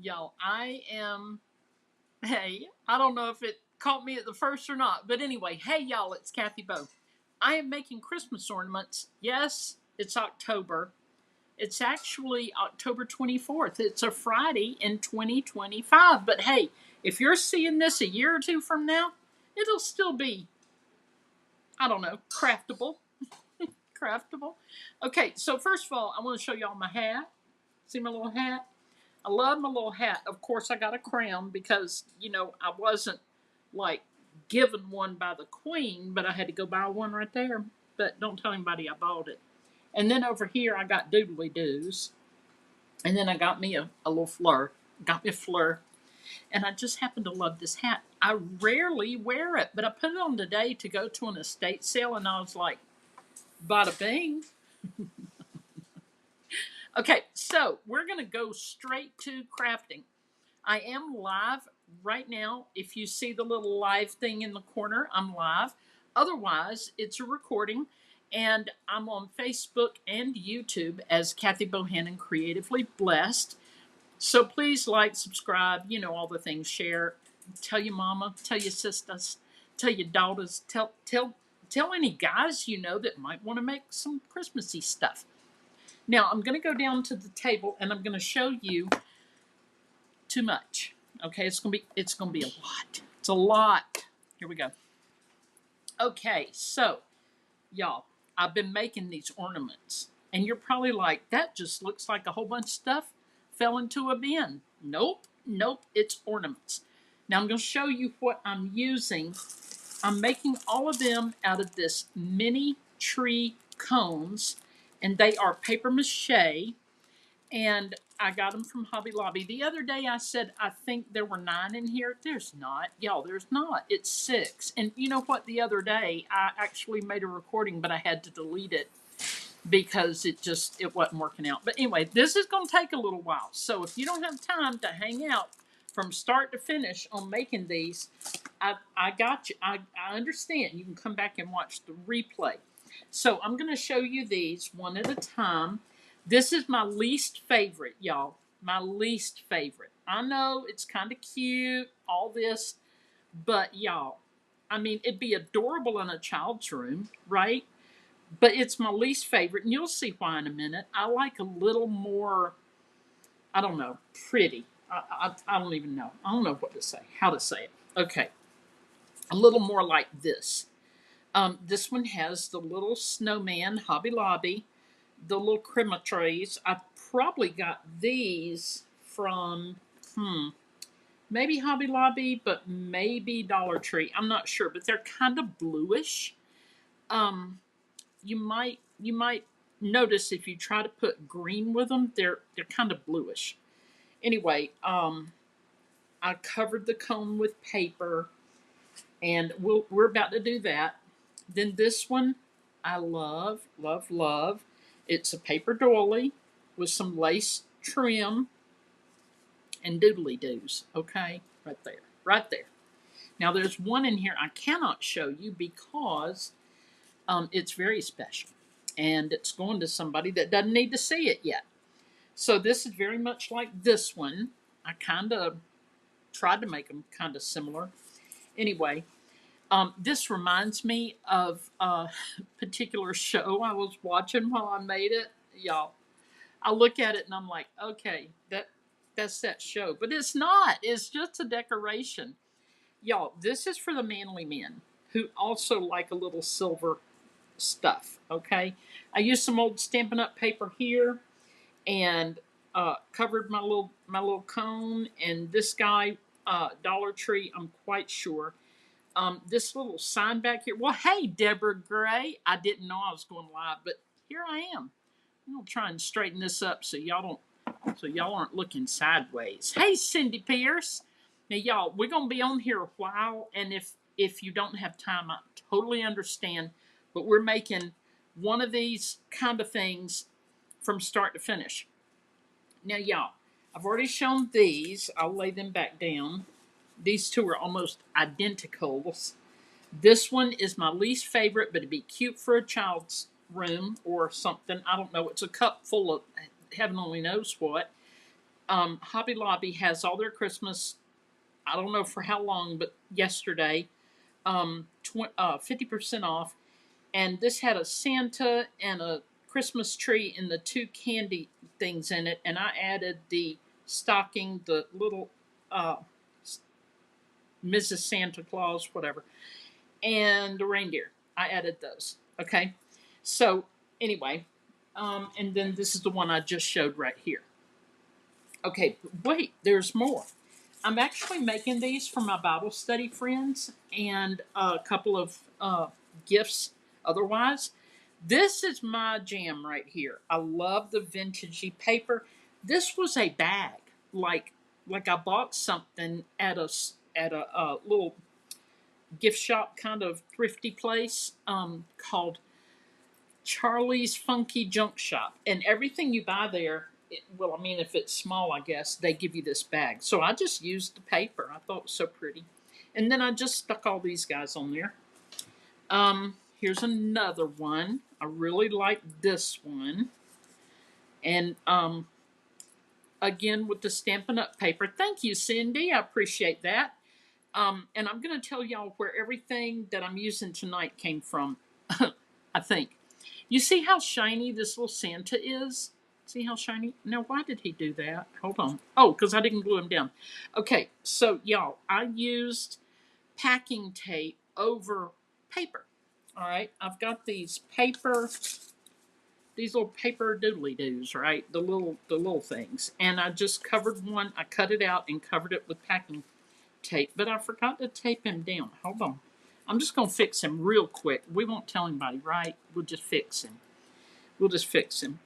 Y'all, hey, I don't know if it caught me at the first or not, but anyway, hey, y'all, it's Kathy Bow. I am making Christmas ornaments. Yes, it's October. It's actually October 24th. It's a Friday in 2025. But hey, if you're seeing this a year or two from now, it'll still be, I don't know, craftable. Craftable. Okay, so first of all, I want to show y'all my hat. See my little hat? I love my little hat. Of course, I got a crown because, I wasn't like given one by the queen, but I had to go buy one right there. But don't tell anybody I bought it. And then over here, I got doodly doos. And then I got me a little fleur. Got me a fleur. And I just happen to love this hat. I rarely wear it, but I put it on today to go to an estate sale, and I was like, bada bing. Okay, so we're going to go straight to crafting. I am live right now. If you see the little live thing in the corner, I'm live. Otherwise, it's a recording, and I'm on Facebook and YouTube as Kathy Bohannon Creatively Blessed. So please like, subscribe, all the things, share, tell your mama, tell your sisters, tell your daughters, tell any guys that might want to make some Christmassy stuff. Now I'm going to go down to the table and I'm going to show you too much. Okay, it's gonna be a lot. It's a lot. Here we go. Okay, so y'all, I've been making these ornaments, and you're probably like, that just looks like a whole bunch of stuff fell into a bin. Nope, nope, it's ornaments. Now I'm gonna show you what I'm using. I'm making all of them out of this mini tree cones, and they are paper mache. And I got them from Hobby Lobby. The other day I said, I think there were 9 in here. There's not. Y'all, there's not. It's 6. And you know what? The other day I actually made a recording, but I had to delete it because it wasn't working out. But anyway, this is going to take a little while. So if you don't have time to hang out from start to finish on making these, I got you. I understand. You can come back and watch the replay. So I'm going to show you these one at a time. This is my least favorite, y'all. My least favorite. I know it's kind of cute, all this, but y'all, I mean, it'd be adorable in a child's room, right? But it's my least favorite, and you'll see why in a minute. I like a little more, I don't know, pretty. I don't even know. I don't know what to say, how to say it. Okay, a little more like this. This one has the little snowman, Hobby Lobby, the little Christmas trees. I probably got these from, maybe Hobby Lobby, but maybe Dollar Tree. I'm not sure, but they're kind of bluish. You might notice if you try to put green with them, they're kind of bluish. Anyway, I covered the cone with paper, and we're about to do that. Then this one, I love, love, love. It's a paper doily with some lace trim and doodly doos. Okay, right there, right there. Now there's one in here I cannot show you because it's very special, and it's going to somebody that doesn't need to see it yet. So this is very much like this one. I kind of tried to make them kind of similar. Anyway, this reminds me of a particular show I was watching while I made it. Y'all, I look at it and I'm like, okay, that's that show. But it's not. It's just a decoration. Y'all, this is for the manly men who also like a little silver stuff, okay? I used some old Stampin' Up! Paper here and covered my little cone. And this guy, Dollar Tree, I'm quite sure, this little sign back here. Well, hey, Deborah Gray. I didn't know I was going live, but here I am. I'm gonna try and straighten this up so y'all aren't looking sideways. Hey, Cindy Pierce. Now, y'all, we're gonna be on here a while, and if you don't have time, I totally understand. But we're making one of these kind of things from start to finish. Now, y'all, I've already shown these. I'll lay them back down. These two are almost identicals. This one is my least favorite, but it'd be cute for a child's room or something. I don't know. It's a cup full of heaven only knows what. Hobby Lobby has all their Christmas, I don't know for how long, but yesterday, 50% off. And this had a Santa and a Christmas tree and the two candy things in it. And I added the stocking, the little uh, Mrs. Santa Claus, whatever, and the reindeer. I added those. Okay. So, anyway, and then this is the one I just showed right here. Okay, wait, there's more. I'm actually making these for my Bible study friends and a couple of gifts otherwise. This is my jam right here. I love the vintagey paper. This was a bag, like I bought something at a little gift shop kind of thrifty place called Charlie's Funky Junk Shop, and everything you buy there, well, I mean, if it's small, I guess they give you this bag. So I just used the paper. I thought it was so pretty, and then I just stuck all these guys on there. Here's another one. I really like this one, and again with the Stampin' Up! Paper. Thank you, Cindy. I appreciate that. And I'm going to tell y'all where everything that I'm using tonight came from. I think. You see how shiny this little Santa is? See how shiny? Now, why did he do that? Hold on. Oh, because I didn't glue him down. Okay, so y'all, I used packing tape over paper. All right, I've got these little paper doodly doos, right? The little things, and I just covered one. I cut it out and covered it with packing tape, but I forgot to tape him down. Hold on. I'm just going to fix him real quick. We won't tell anybody, right? We'll just fix him. We'll just fix him.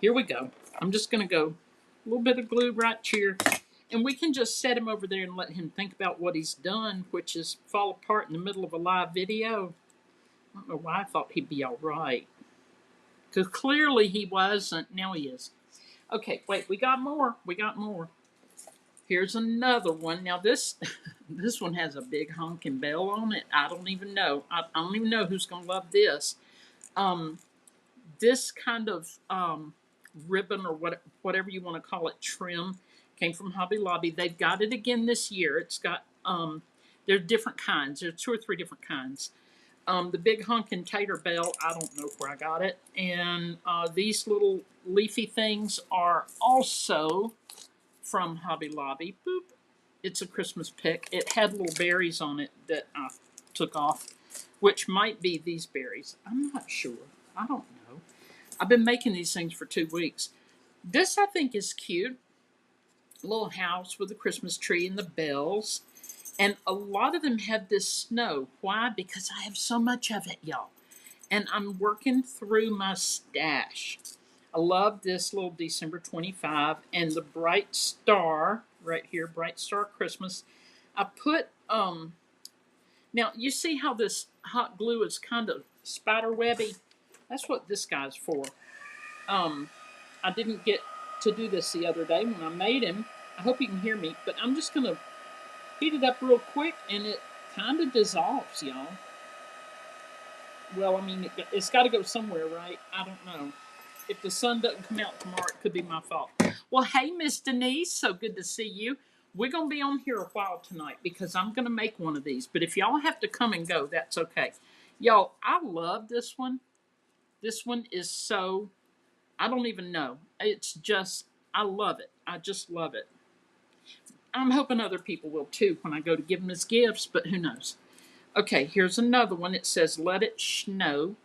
Here we go. I'm just going to go a little bit of glue right here. And we can just set him over there and let him think about what he's done, which is fall apart in the middle of a live video. I don't know why I thought he'd be all right. Because clearly he wasn't. Now he is. Okay, wait. We got more. We got more. Here's another one. Now this one has a big honking bell on it. I don't even know. I don't even know who's going to love this. This kind of ribbon or whatever you want to call it, trim, came from Hobby Lobby. They've got it again this year. It's got, there are different kinds. There are 2 or 3 different kinds. The big honking tater bell, I don't know where I got it. And these little leafy things are also from Hobby Lobby. Boop. It's a Christmas pick. It had little berries on it that I took off, which might be these berries. I'm not sure. I don't know. I've been making these things for 2 weeks. This I think is cute. A little house with a Christmas tree and the bells. And a lot of them have this snow. Why? Because I have so much of it, y'all. And I'm working through my stash. I love this little December 25 and the Bright Star right here, Bright Star Christmas. I put, now you see how this hot glue is kind of spider webby? That's what this guy's for. I didn't get to do this the other day when I made him. I hope you can hear me, but I'm just going to heat it up real quick and it kind of dissolves, y'all. Well, I mean, it's got to go somewhere, right? I don't know. If the sun doesn't come out tomorrow, it could be my fault. Well, hey, Miss Denise, so good to see you. We're going to be on here a while tonight because I'm going to make one of these. But if y'all have to come and go, that's okay. Y'all, I love this one. This one is so, I don't even know. It's just, I love it. I just love it. I'm hoping other people will too when I go to give them as gifts, but who knows. Okay, here's another one. It says, let it snow.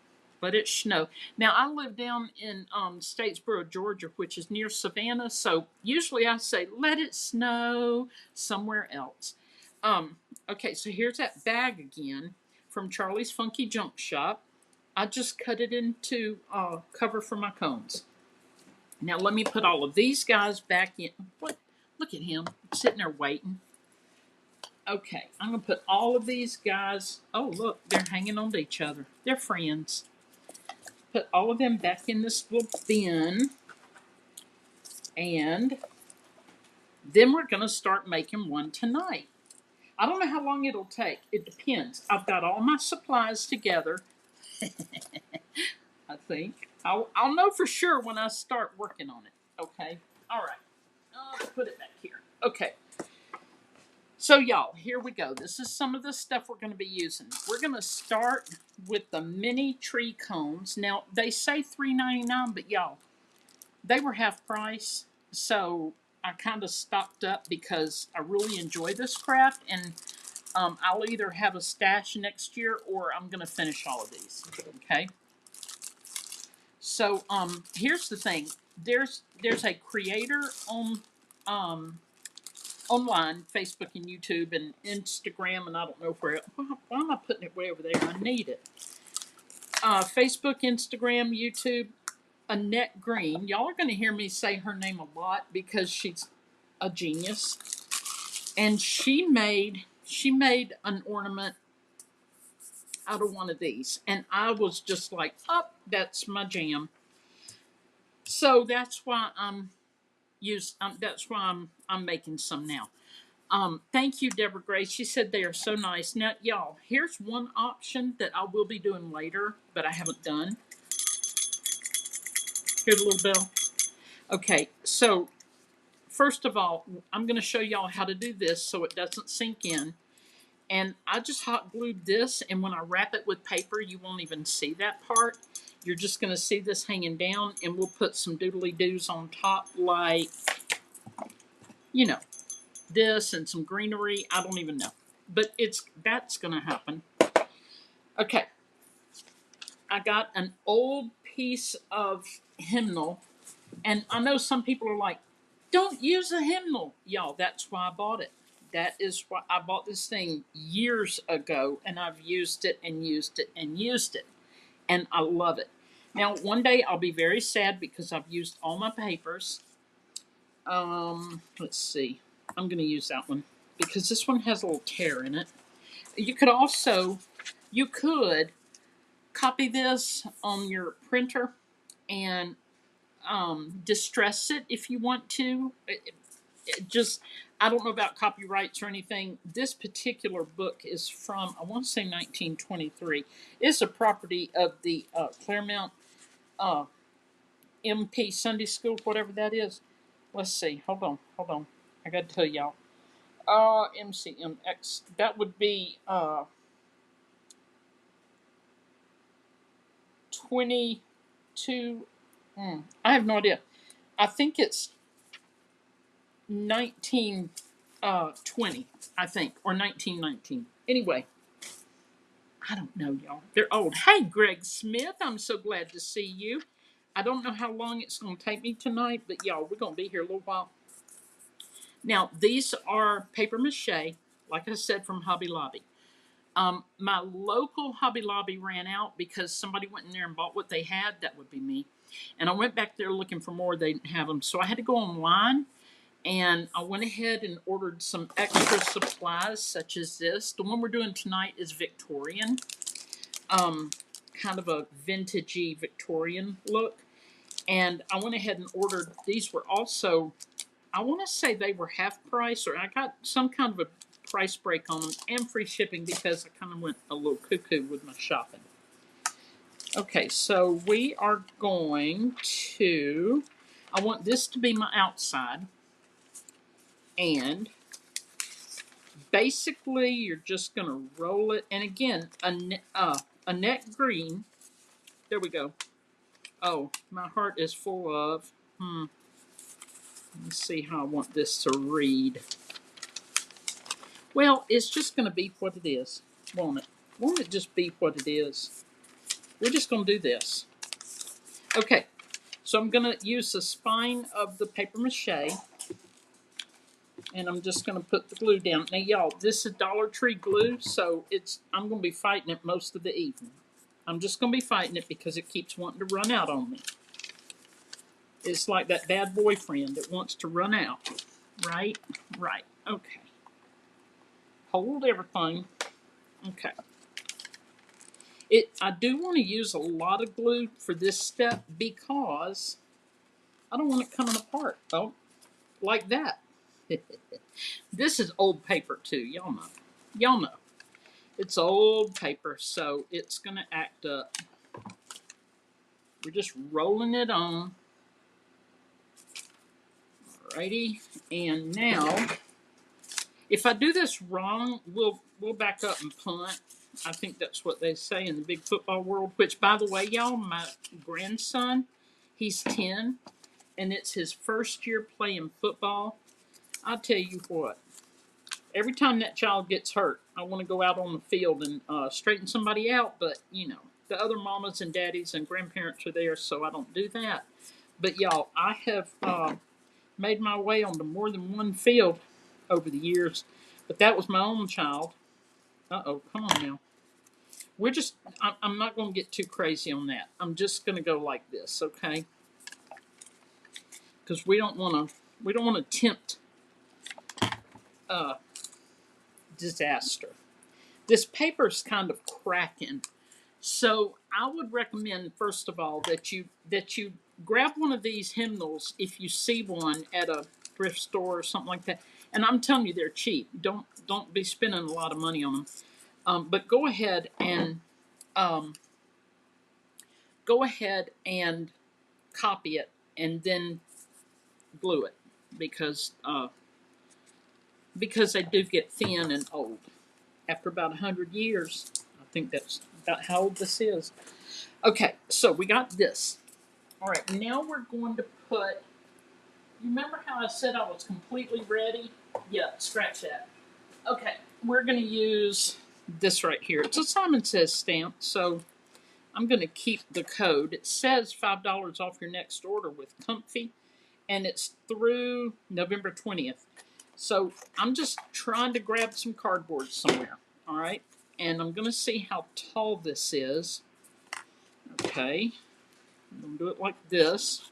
Let it snow. Now, I live down in Statesboro, Georgia, which is near Savannah. So usually I say, let it snow somewhere else. Okay, so here's that bag again from Charlie's Funky Junk Shop. I just cut it into cover for my cones. Now, let me put all of these guys back in. What? Look at him sitting there waiting. Okay, I'm going to put all of these guys. Oh, look, they're hanging on to each other. They're friends. Put all of them back in this little bin. And then we're going to start making one tonight. I don't know how long it'll take. It depends. I've got all my supplies together. I think. I'll know for sure when I start working on it. Okay? All right. put it back here. Okay. So y'all, here we go. This is some of the stuff we're going to be using. We're going to start with the mini tree cones. Now, they say $3.99, but y'all, they were half price. So I kind of stocked up because I really enjoy this craft. And I'll either have a stash next year or I'm going to finish all of these. Okay. So here's the thing. There's a creator on online, Facebook and YouTube and Instagram, and I don't know where. Why am I putting it way over there? I need it. Facebook, Instagram, YouTube. Annette Green. Y'all are going to hear me say her name a lot because she's a genius, and she made an ornament out of one of these, and I was just like, "Oh, that's my jam." So that's why I'm making some now. Thank you, Deborah Grace. She said they are so nice. Now, y'all, here's one option that I will be doing later, but I haven't done. Here's a little bell. Okay, so first of all, I'm going to show y'all how to do this so it doesn't sink in. And I just hot glued this, and when I wrap it with paper, you won't even see that part. You're just going to see this hanging down, and we'll put some doodly-doos on top, like, you know, this and some greenery. I don't even know. But that's going to happen. Okay. I got an old piece of hymnal, and I know some people are like, don't use a hymnal. Y'all, that's why I bought it. That is why I bought this thing years ago, and I've used it and used it and used it, and I love it. Now, one day I'll be very sad because I've used all my papers. Let's see. I'm going to use that one because this one has a little tear in it. You could copy this on your printer and distress it if you want to. I don't know about copyrights or anything. This particular book is from, I want to say 1923. It's a property of the Claremont MP Sunday School, whatever that is. Let's see. Hold on. I got to tell y'all. MCMX. That would be 22. I have no idea. I think it's 1920, I think, or 1919. Anyway, I don't know, y'all. They're old. Hey, Greg Smith, I'm so glad to see you. I don't know how long it's going to take me tonight, but y'all, we're going to be here a little while. Now, these are paper mache, like I said, from Hobby Lobby. My local Hobby Lobby ran out because somebody went in there and bought what they had. That would be me. And I went back there looking for more. They didn't have them. So I had to go online. And I went ahead and ordered some extra supplies, such as this. The one we're doing tonight is Victorian. Kind of a vintagey Victorian look. And I went ahead and ordered, these were also, I want to say they were half price, or I got some kind of a price break on them, and free shipping because I kind of went a little cuckoo with my shopping. Okay, so we are going to, I want this to be my outside. And basically, you're just going to roll it. And again, Annette Green. There we go. Oh, my heart is full of. Let's see how I want this to read. Well, it's just going to be what it is, won't it? Won't it just be what it is? We're just going to do this. Okay, so I'm going to use the spine of the paper mache. And I'm just going to put the glue down. Now, y'all, this is Dollar Tree glue, so I'm going to be fighting it most of the evening. I'm just going to be fighting it because it keeps wanting to run out on me. It's like that bad boyfriend that wants to run out. Right? Right. Okay. Hold everything. Okay. I do want to use a lot of glue for this step because I don't want it coming apart. Oh, like that. This is old paper too, y'all know. Y'all know. It's old paper, so it's going to act up. We're just rolling it on. Alrighty, and now, if I do this wrong, we'll back up and punt. I think that's what they say in the big football world. Which, by the way, y'all, my grandson, he's 10, and it's his first year playing football. I'll tell you what. Every time that child gets hurt, I want to go out on the field and straighten somebody out. But you know, the other mamas and daddies and grandparents are there, so I don't do that. But y'all, I have made my way onto more than one field over the years. But that was my own child. Uh-oh, come on now. I'm not going to get too crazy on that. I'm just going to go like this, okay? Because we don't want to tempt disaster. This paper's kind of cracking. So I would recommend, first of all, that you grab one of these hymnals if you see one at a thrift store or something like that. And I'm telling you, they're cheap. Don't be spending a lot of money on them. But go ahead and copy it and then glue it because they do get thin and old after about 100 years. I think that's about how old this is. Okay, so we got this. All right, now we're going to put. You remember how I said I was completely ready? Yeah, scratch that. Okay, we're going to use this right here. It's a Simon Says stamp, so I'm going to keep the code. It says $5 off your next order with Comfy, and it's through November 20th. So I'm just trying to grab some cardboard somewhere, all right? And I'm going to see how tall this is. Okay, I'm going to do it like this.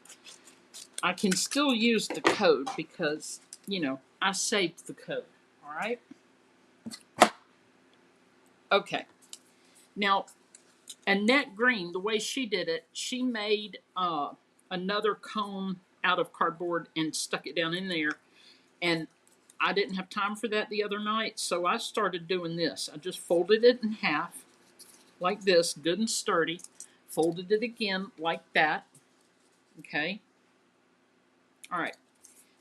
I can still use the code because, you know, I saved the code, all right? Okay, now, Annette Green, the way she did it, she made another cone out of cardboard and stuck it down in there. And I didn't have time for that the other night, so I started doing this. I just folded it in half, like this, good and sturdy. Folded it again, like that. Okay. All right.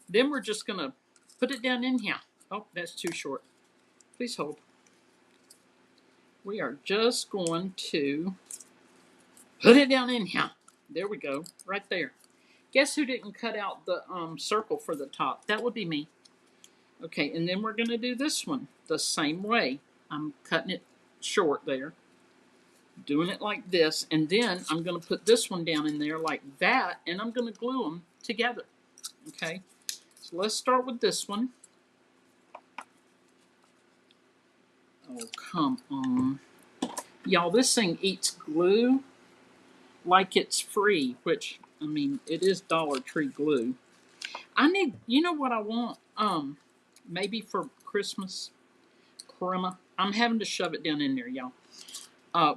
Then we're just going to put it down in here. Oh, that's too short. Please hold. We are just going to put it down in here. There we go, right there. Guess who didn't cut out the circle for the top? That would be me. Okay, and then we're going to do this one the same way. I'm cutting it short there. Doing it like this. And then I'm going to put this one down in there like that. And I'm going to glue them together. Okay, so let's start with this one. Oh, come on. Y'all, this thing eats glue like it's free, which, I mean, it is Dollar Tree glue. I need, you know what I want? Maybe for Christmas, crema. I'm having to shove it down in there, y'all.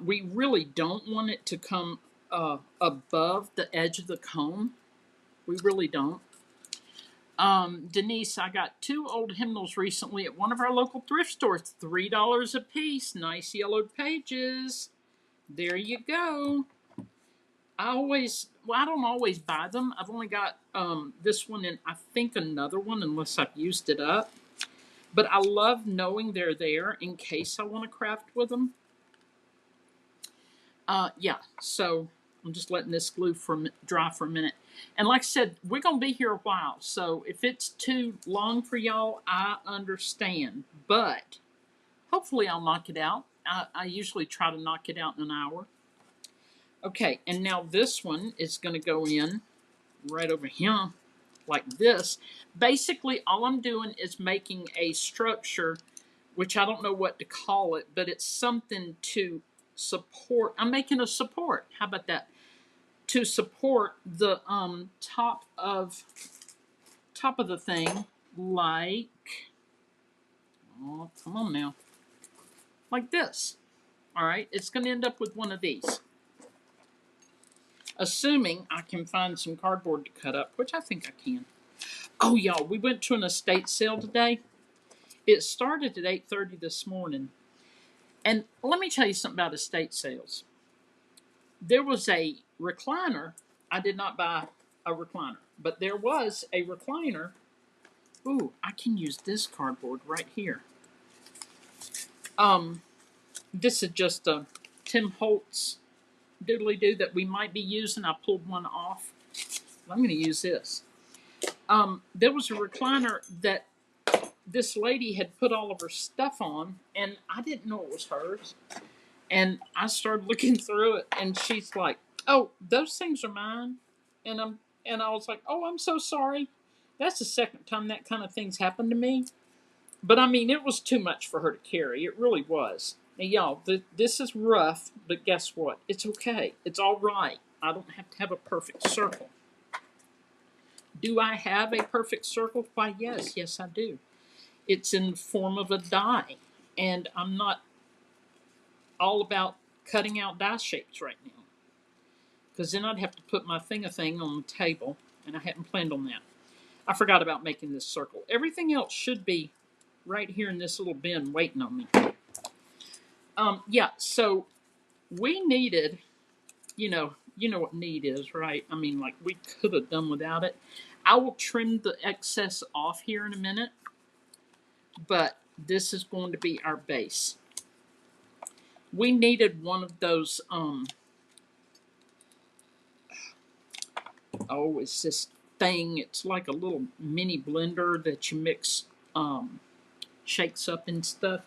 We really don't want it to come above the edge of the cone. We really don't. Denise, I got 2 old hymnals recently at one of our local thrift stores. $3 a piece. Nice yellowed pages. There you go. I don't always buy them. I've only got this one and I think another one unless I've used it up. But I love knowing they're there in case I want to craft with them. Yeah, so I'm just letting this glue dry for a minute. And like I said, we're going to be here a while. So if it's too long for y'all, I understand. But hopefully I'll knock it out. I usually try to knock it out in an hour. Okay, and now this one is going to go in right over here like this. Basically, all I'm doing is making a structure, which I don't know what to call it, but it's something to support. I'm making a support. How about that? To support the top of the thing, like, oh, come on now, like this. All right, it's going to end up with one of these. Assuming I can find some cardboard to cut up, which I think I can. Oh, y'all, we went to an estate sale today. It started at 8:30 this morning. And let me tell you something about estate sales. There was a recliner. I did not buy a recliner, but there was a recliner Ooh, I can use this cardboard right here. This is just a Tim Holtz doodly-doo that we might be using. I pulled one off. I'm going to use this. There was a recliner that this lady had put all of her stuff on, and I didn't know it was hers. And I started looking through it, and she's like, "Oh, those things are mine." And I was like, "Oh, I'm so sorry." That's the second time that kind of thing's happened to me. But I mean, it was too much for her to carry. It really was. Now, y'all, this is rough, but guess what? It's okay. It's all right. I don't have to have a perfect circle. Do I have a perfect circle? Why, yes. Yes, I do. It's in the form of a die. And I'm not all about cutting out die shapes right now. Because then I'd have to put my thing on the table. And I hadn't planned on that. I forgot about making this circle. Everything else should be right here in this little bin waiting on me. Yeah, so we needed, you know what need is, right? I mean, like, we could have done without it. I will trim the excess off here in a minute, but this is going to be our base. We needed one of those, it's this thing, it's like a little mini blender that you mix, shakes up and stuff.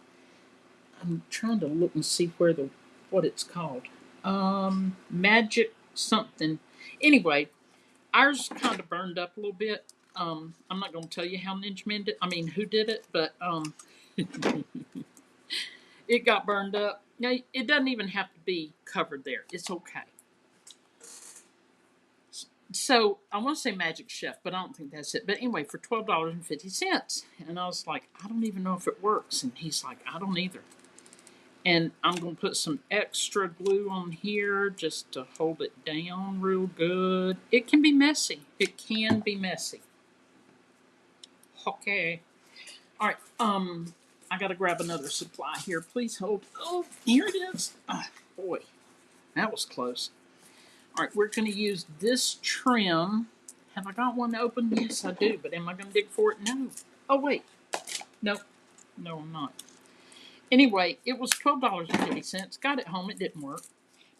I'm trying to look and see what it's called. Magic something. Anyway, ours kind of burned up a little bit. I'm not going to tell you how Ninja Man did. I mean, who did it, but it got burned up. Now, it doesn't even have to be covered there. It's okay. So I want to say Magic Chef, but I don't think that's it. But anyway, for $12.50, and I was like, I don't even know if it works, and he's like, I don't either. And I'm going to put some extra glue on here just to hold it down real good. It can be messy. It can be messy. Okay. All right. I got to grab another supply here. Please hold. Oh, here it is. Oh, boy, that was close. All right, we're going to use this trim. Have I got one open? Yes, I do. But am I going to dig for it? No. Oh, wait. Nope. No, I'm not. Anyway, it was $12.50. Got it home. It didn't work.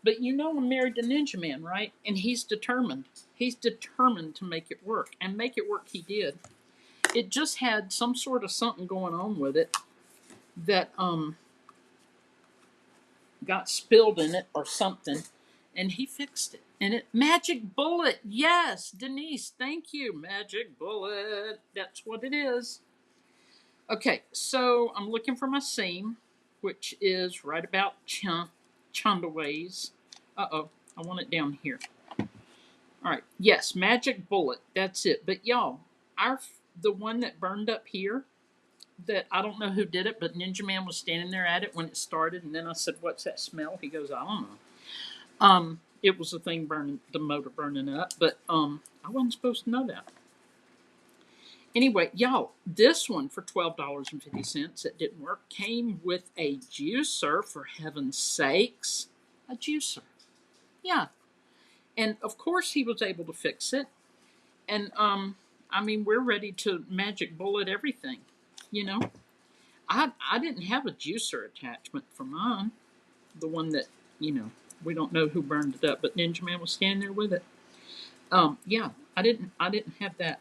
But you know I'm married to Ninja Man, right? And he's determined. He's determined to make it work. And make it work he did. It just had some sort of something going on with it that got spilled in it or something. And he fixed it. And it magic bullet. Yes, Denise, thank you. Magic bullet. That's what it is. Okay, so I'm looking for my seam, which is right about Chondaways. Uh-oh, I want it down here. All right, yes, magic bullet. That's it. But y'all, the one that burned up here, that I don't know who did it, but Ninja Man was standing there at it when it started, and then I said, "What's that smell?" He goes, "I don't know." It was the thing burning, the motor burning up, but I wasn't supposed to know that. Anyway, y'all, this one for $12.50 that didn't work came with a juicer, for heaven's sakes. A juicer. Yeah. And of course he was able to fix it. And I mean, we're ready to magic bullet everything. You know? I didn't have a juicer attachment for mine. The one that, we don't know who burned it up, but Ninja Man was standing there with it. Yeah, I didn't have that.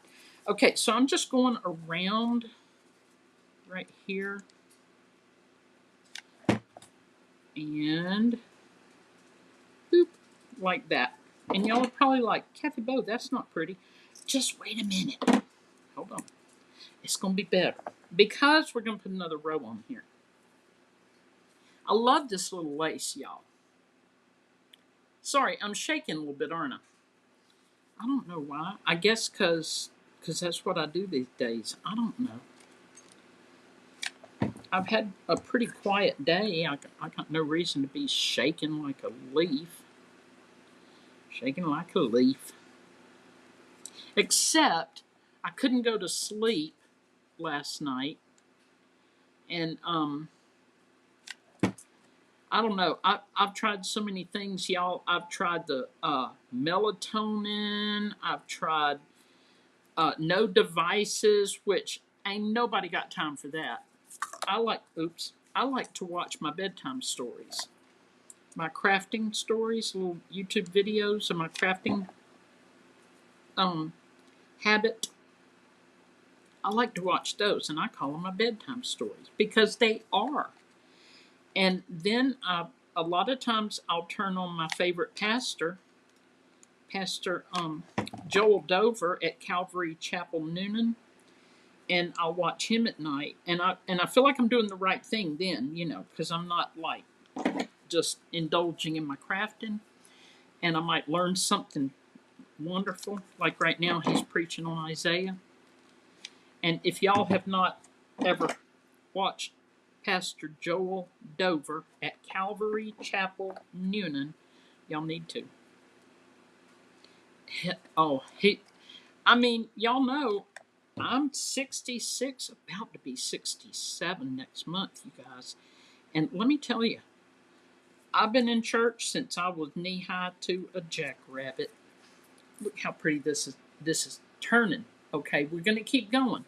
Okay, so I'm just going around right here. And boop, like that. And y'all are probably like, Kathy Bo, that's not pretty. Just wait a minute. Hold on. It's going to be better. Because we're going to put another row on here. I love this little lace, y'all. Sorry, I'm shaking a little bit, aren't I? I don't know why. I guess because that's what I do these days. I don't know. I've had a pretty quiet day. I got no reason to be shaking like a leaf. Shaking like a leaf. Except I couldn't go to sleep last night. And I don't know. I've tried so many things, y'all. I've tried the melatonin. I've tried no devices, which Ain't nobody got time for that. I like to watch my bedtime stories. My crafting stories, little YouTube videos of my crafting habit. I like to watch those, and I call them my bedtime stories because they are. And then a lot of times I'll turn on my favorite pastor, Pastor Joel Dover at Calvary Chapel Noonan, and I'll watch him at night. And I feel like I'm doing the right thing then, because I'm not like just indulging in my crafting, and I might learn something wonderful. Like right now, he's preaching on Isaiah. And if y'all have not ever watched Pastor Joel Dover at Calvary Chapel Noonan, y'all need to. Y'all know I'm 66, about to be 67 next month, you guys. And let me tell you, I've been in church since I was knee-high to a jackrabbit. Look how pretty this is turning. Okay, we're going to keep going.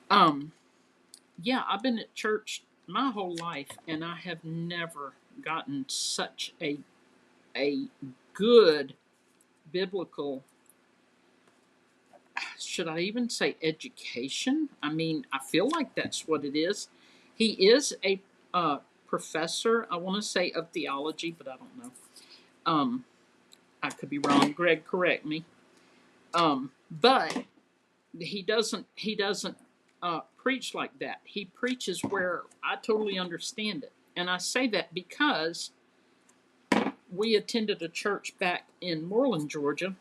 Yeah, I've been at church my whole life, and I have never gotten such a good biblical, should I even say education? I mean, I feel like that's what it is. He is a professor, I want to say, of theology, but I don't know. I could be wrong. Greg, correct me. But he doesn't preach like that. He preaches where I totally understand it. And I say that because we attended a church back in Moreland, Georgia.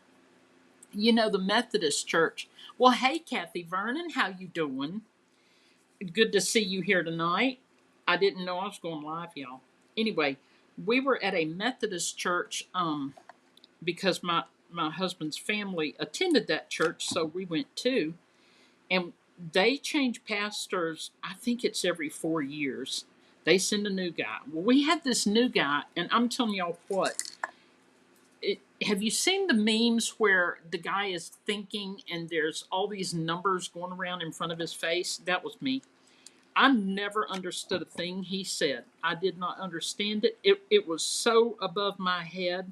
You know, the Methodist church. Well, hey, Kathy Vernon, how you doing? Good to see you here tonight. I didn't know I was going live, y'all. Anyway, we were at a Methodist church because my husband's family attended that church, so we went too. And they change pastors, I think it's every 4 years. They send a new guy. Well, we had this new guy, and I'm telling y'all what. Have you seen the memes where the guy is thinking and there's all these numbers going around in front of his face? That was me. I never understood a thing he said. I did not understand it. It was so above my head.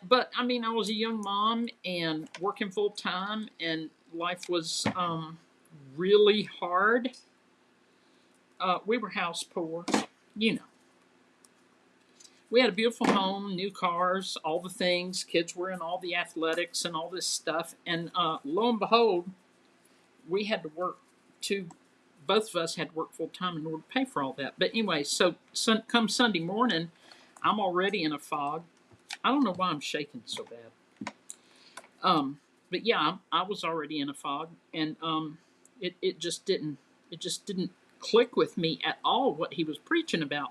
But I mean, I was a young mom and working full time, and life was really hard. We were house poor, you know. We had a beautiful home, new cars, all the things. Kids were in all the athletics and all this stuff. And lo and behold, we had to work both of us had to work full time in order to pay for all that. But anyway, so come Sunday morning, I'm already in a fog. I don't know why I'm shaking so bad. But yeah, I was already in a fog, and it just didn't click with me at all what he was preaching about.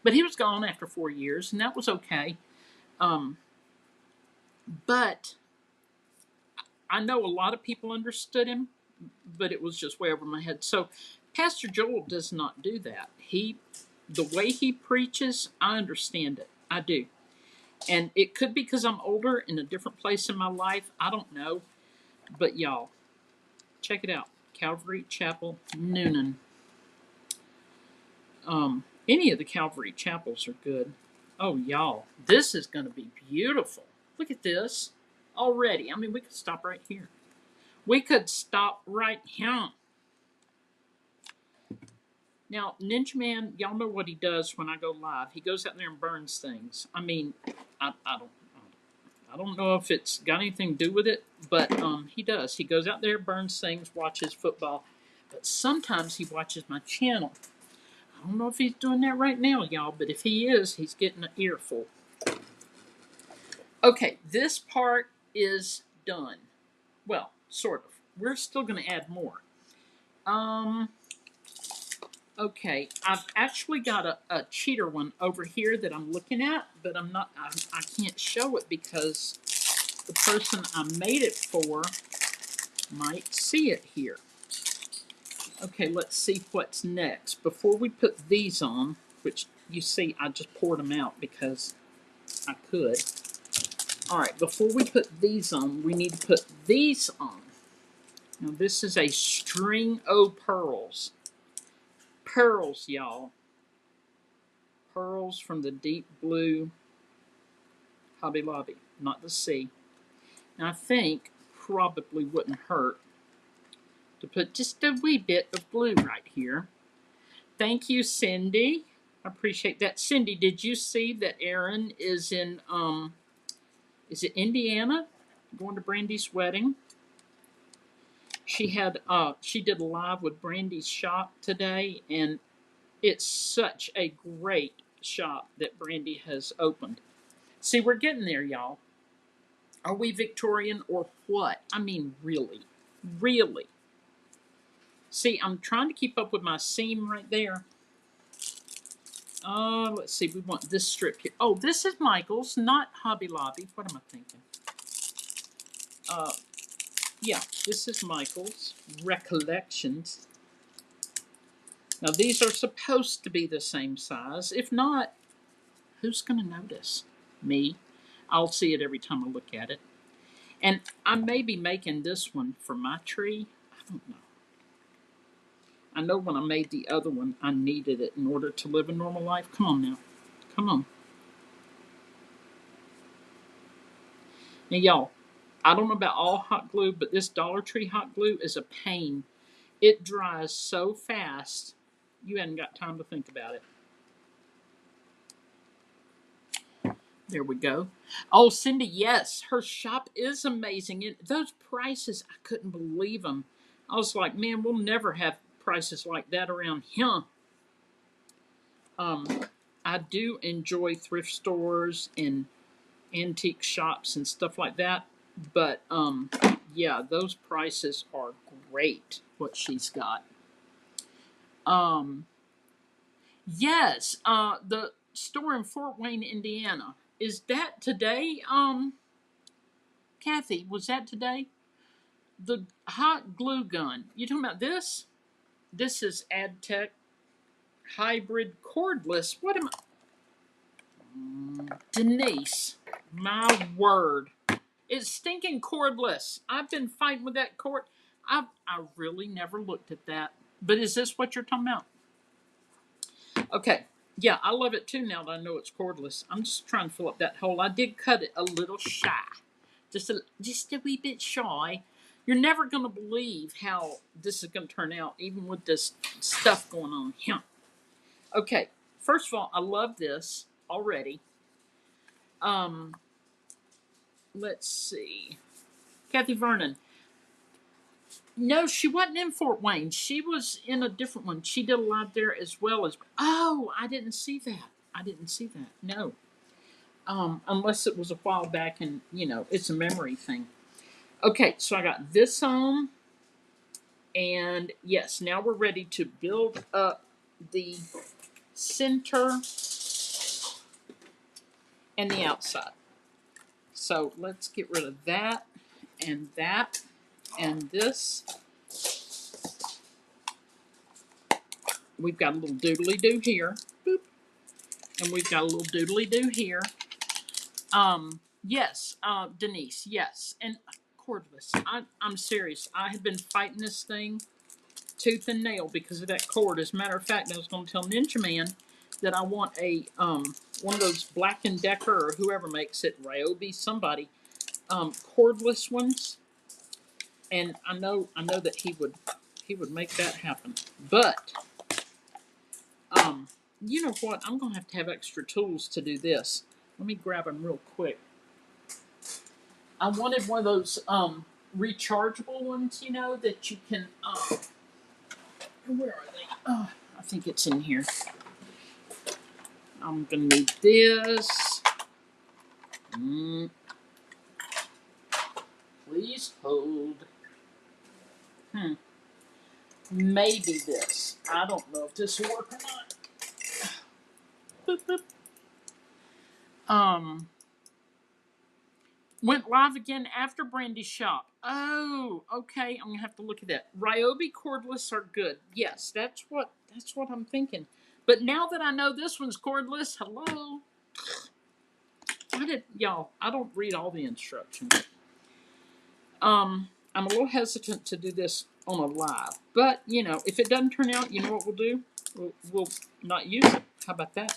But he was gone after 4 years, and that was okay. But I know a lot of people understood him, but it was just way over my head. So Pastor Joel does not do that. The way he preaches, I understand it. I do. And it could be because I'm older in a different place in my life. I don't know. But y'all, check it out. Calvary Chapel Noonan. Any of the Calvary chapels are good. Oh, y'all, this is going to be beautiful. Look at this already. I mean, we could stop right here. We could stop right here. Now, Ninja Man, y'all know what he does when I go live. He goes out there and burns things. I mean, I don't know if it's got anything to do with it, but he does. He goes out there, burns things, watches football. But sometimes he watches my channel. I don't know if he's doing that right now, y'all, but if he is, he's getting an earful. Okay, this part is done. Well, sort of. We're still going to add more. Okay, I've actually got a cheater one over here that I'm looking at, but I can't show it because the person I made it for might see it here. Okay, let's see what's next. Before we put these on, which you see I just poured them out because I could. All right, before we put these on, we need to put these on. Now this is a string o' pearls. Pearls, y'all. Pearls from the deep blue Hobby Lobby, not the sea. And I think probably wouldn't hurt to put just a wee bit of blue right here. Thank you, Cindy. I appreciate that. Cindy, did you see that Erin is in is it Indiana? Going to Brandy's wedding. She did a live with Brandy's shop today, and it's such a great shop that Brandy has opened. See, we're getting there, y'all. Are we Victorian or what? I mean, really. Really. See, I'm trying to keep up with my seam right there. Let's see. We want this strip here. Oh, this is Michael's, not Hobby Lobby. What am I thinking? Yeah, this is Michael's Recollections. Now, these are supposed to be the same size. If not, who's going to notice? Me. I'll see it every time I look at it. And I may be making this one for my tree. I don't know. I know when I made the other one, I needed it in order to live a normal life. Come on now. Come on. Now, y'all, I don't know about all hot glue, but this Dollar Tree hot glue is a pain. It dries so fast, you haven't got time to think about it. There we go. Oh, Cindy, yes, her shop is amazing. And those prices, I couldn't believe them. I was like, man, we'll never have prices like that around here. I do enjoy thrift stores and antique shops and stuff like that, but yeah, those prices are great. What she's got. Yes, the store in Fort Wayne, Indiana. Is that today? Kathy, was that today? The hot glue gun. You talking about this? This is AdTech hybrid cordless. What am I? Denise, my word. It's stinking cordless. I've been fighting with that cord. I really never looked at that. But is this what you're talking about? Okay. Yeah, I love it too now that I know it's cordless. I'm just trying to fill up that hole. I did cut it a little shy. Just a wee bit shy. You're never going to believe how this is going to turn out, even with this stuff going on here. Okay, first of all, I love this already. Let's see. Kathy Vernon. No, she wasn't in Fort Wayne. She was in a different one. She did a lot there as well as. Oh, I didn't see that. I didn't see that. No. Unless it was a while back and, it's a memory thing. Okay, so I got this on. And yes, now we're ready to build up the center and the outside. So let's get rid of that and this. We've got a little doodly-doo here. Boop. And we've got a little doodly-doo here. Yes, Denise, yes. And cordless. I'm serious. I have been fighting this thing tooth and nail because of that cord. As a matter of fact, I was going to tell Ninja Man that I want a one of those Black & Decker or whoever makes it, Ryobi, somebody, cordless ones. And I know that he would make that happen. But you know what? I'm going to have extra tools to do this. Let me grab them real quick. I wanted one of those rechargeable ones, that you can. Where are they? Oh, I think it's in here. I'm going to need this. Please hold. Maybe this. I don't know if this will work or not. Boop, boop. Went live again after Brandy's shop. Oh, okay. I'm gonna have to look at that. Ryobi cordless are good. Yes, that's what I'm thinking. But now that I know this one's cordless, hello. I don't read all the instructions. I'm a little hesitant to do this on a live, but you know, if it doesn't turn out, you know what we'll do? We'll not use it. How about that?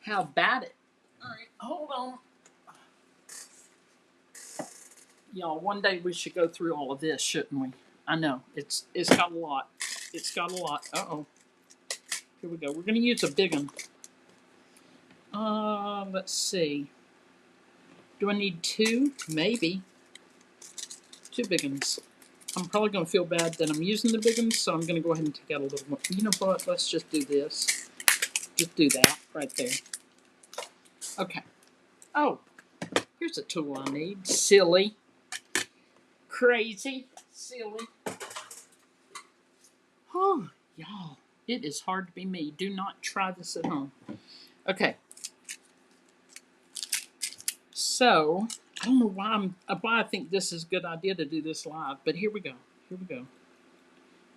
How about it? All right, hold on. Y'all, one day we should go through all of this, shouldn't we? I know it's got a lot. It's got a lot. Uh-oh. Here we go. We're gonna use a big one. Let's see. Do I need two? Maybe. Two big ones. I'm probably gonna feel bad that I'm using the big ones, so I'm gonna go ahead and take out a little more. You know what? Let's just do this. Just do that right there. Okay. Oh, here's a tool I need. Silly. Crazy. Silly. Oh, y'all. It is hard to be me. Do not try this at home. Okay. So, I don't know why I think this is a good idea to do this live, but here we go. Here we go.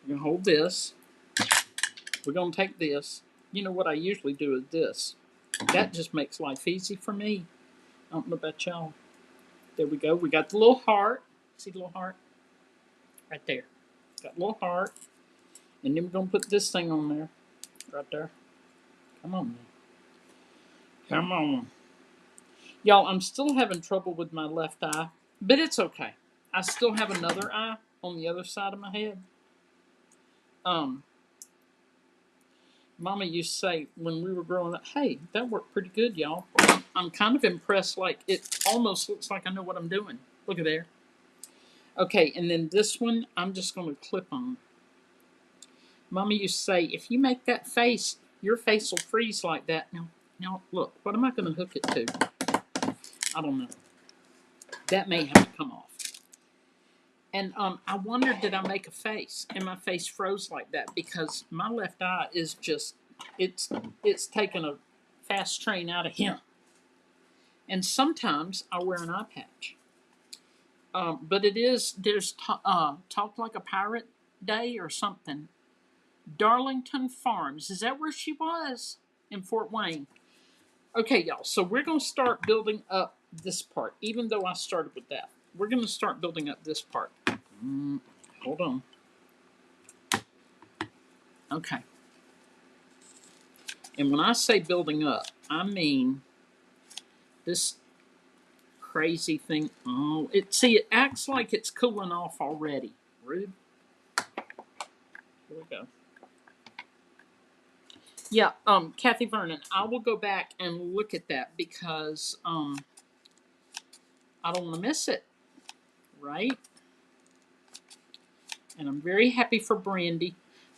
We're going to hold this. We're going to take this. You know what I usually do is this. That just makes life easy for me. I don't know about y'all. There we go. We got the little heart. See the little heart? Right there. Got a little heart. And then we're going to put this thing on there. Right there. Come on, man. Come on. Y'all, I'm still having trouble with my left eye, but it's okay. I still have another eye on the other side of my head. Mama used to say when we were growing up, hey, that worked pretty good, y'all. I'm kind of impressed. Like, it almost looks like I know what I'm doing. Look at there. Okay, and then this one, I'm just going to clip on. Mama used to say, if you make that face, your face will freeze like that. Now, look, what am I going to hook it to? I don't know. That may have to come off. And I wondered, did I make a face? And my face froze like that because my left eye is just, it's taken a fast train out of him. And sometimes I wear an eye patch. But there's Talk Like a Pirate Day or something. Darlington Farms. Is that where she was? In Fort Wayne. Okay, y'all. So we're going to start building up this part, even though I started with that. We're going to start building up this part. Hold on. Okay. And when I say building up, I mean this crazy thing. Oh, it acts like it's cooling off already. Rude. Here we go. Yeah, Kathy Vernon, I will go back and look at that because I don't want to miss it, right? And I'm very happy for Brandy.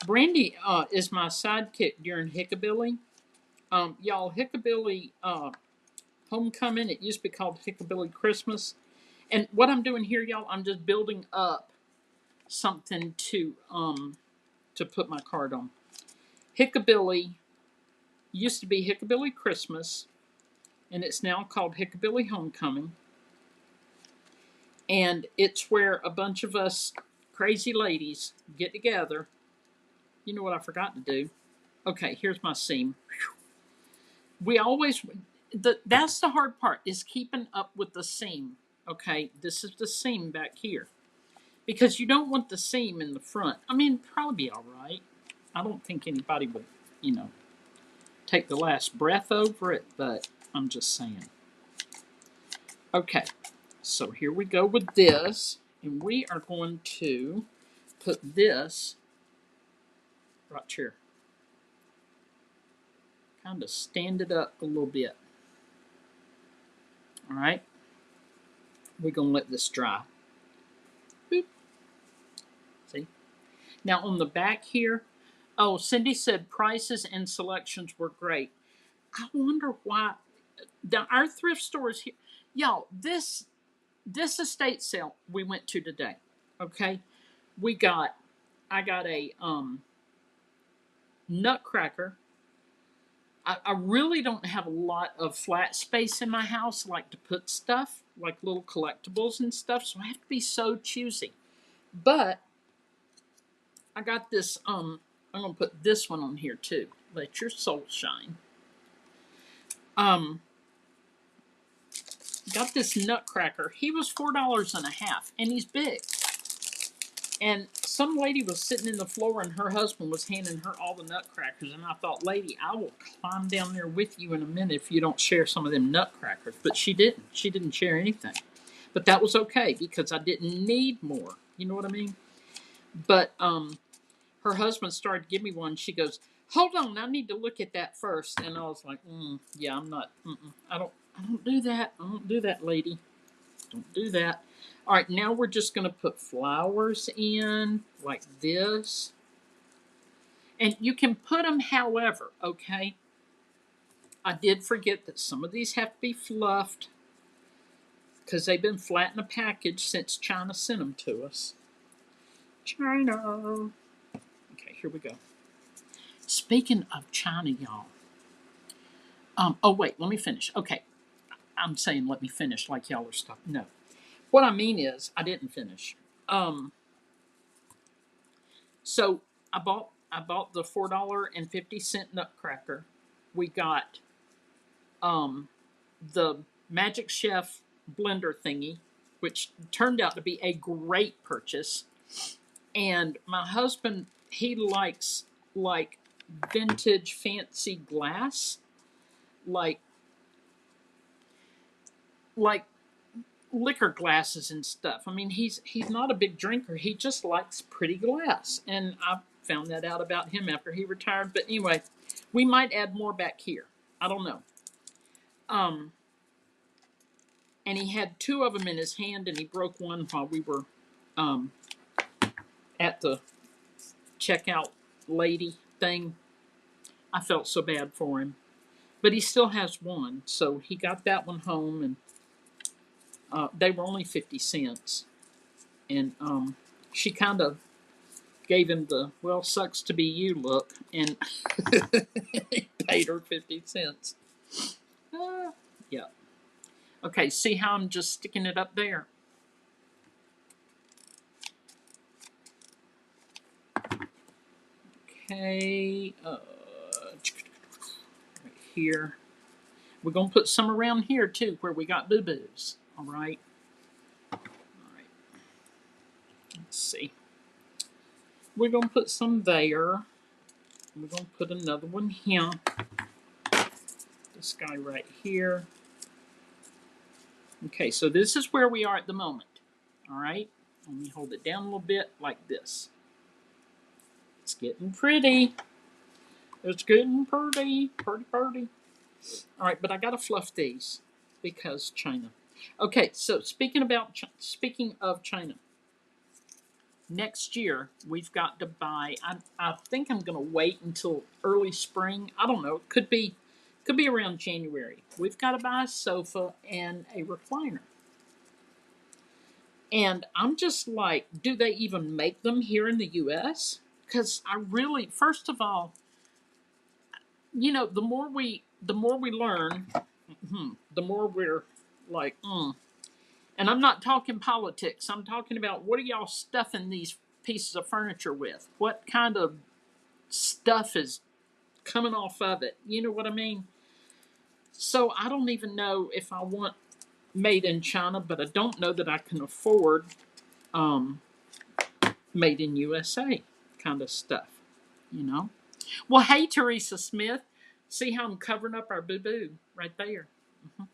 Brandy is my sidekick during Hickabilly. Y'all, Hickabilly Homecoming, it used to be called Hickabilly Christmas. And what I'm doing here, y'all, I'm just building up something to put my card on. Hickabilly used to be Hickabilly Christmas, and it's now called Hickabilly Homecoming. And it's where a bunch of us crazy ladies get together. You know what I forgot to do? Okay, here's my seam. We always, that's the hard part, is keeping up with the seam. Okay, this is the seam back here. Because you don't want the seam in the front. I mean, probably be all right. I don't think anybody would, take the last breath over it, but I'm just saying. Okay, so here we go with this, and we are going to put this right here. Kind of stand it up a little bit. All right, we're going to let this dry. Boop. See? Now on the back here, oh, Cindy said prices and selections were great. I wonder why. Our thrift stores here, y'all, this estate sale we went to today, okay, I got a nutcracker. I really don't have a lot of flat space in my house, like to put stuff, like little collectibles and stuff, so I have to be so choosy. But I got this, I'm gonna put this one on here too. Let your soul shine. got this nutcracker. He was $4.50, and he's big. And some lady was sitting in the floor, and her husband was handing her all the nutcrackers. And I thought, lady, I will climb down there with you in a minute if you don't share some of them nutcrackers. But she didn't. She didn't share anything. But that was okay because I didn't need more. You know what I mean? But her husband started to give me one. She goes, "Hold on, I need to look at that first." And I was like, "Yeah, I'm not. I don't do that. I don't do that, lady. Don't do that." All right, now we're just going to put flowers in like this. And you can put them however, okay? I did forget that some of these have to be fluffed because they've been flat in a package since China sent them to us. China. Okay, here we go. Speaking of China, y'all. Oh, wait, let me finish. Okay, I'm saying let me finish like y'all are stuck. No. What I mean is, I didn't finish. So I bought the $4.50 nutcracker. We got the Magic Chef blender thingy, which turned out to be a great purchase. And my husband, he likes like vintage fancy glass, like like liquor glasses and stuff. I mean, he's not a big drinker. He just likes pretty glass. And I found that out about him after he retired. But anyway, we might add more back here. I don't know. Um, and he had two of them in his hand, and he broke one while we were um, at the checkout lady thing. I felt so bad for him. But he still has one, so he got that one home, and they were only 50 cents. And she kind of gave him the, well, sucks to be you look, and he paid her 50 cents. Yeah. Okay, see how I'm just sticking it up there? Okay, right here. We're going to put some around here, too, where we got boo-boos. All right. All right. Let's see. We're going to put some there. We're going to put another one here. This guy right here. Okay, so this is where we are at the moment. All right. Let me hold it down a little bit like this. It's getting pretty. It's getting pretty. Pretty, pretty. All right, but I got to fluff these because China. Okay, so speaking of China, next year we've got to buy. I think I'm going to wait until early spring. I don't know. It could be around January. We've got to buy a sofa and a recliner. And I'm just like, do they even make them here in the U.S.? Because I really, first of all, you know, the more we learn, the more we're like, And I'm not talking politics. I'm talking about what are y'all stuffing these pieces of furniture with? What kind of stuff is coming off of it? You know what I mean? So I don't even know if I want made in China, but I don't know that I can afford made in USA kind of stuff, you know? Well, hey, Teresa Smith. See how I'm covering up our boo-boo right there? Mm-hmm.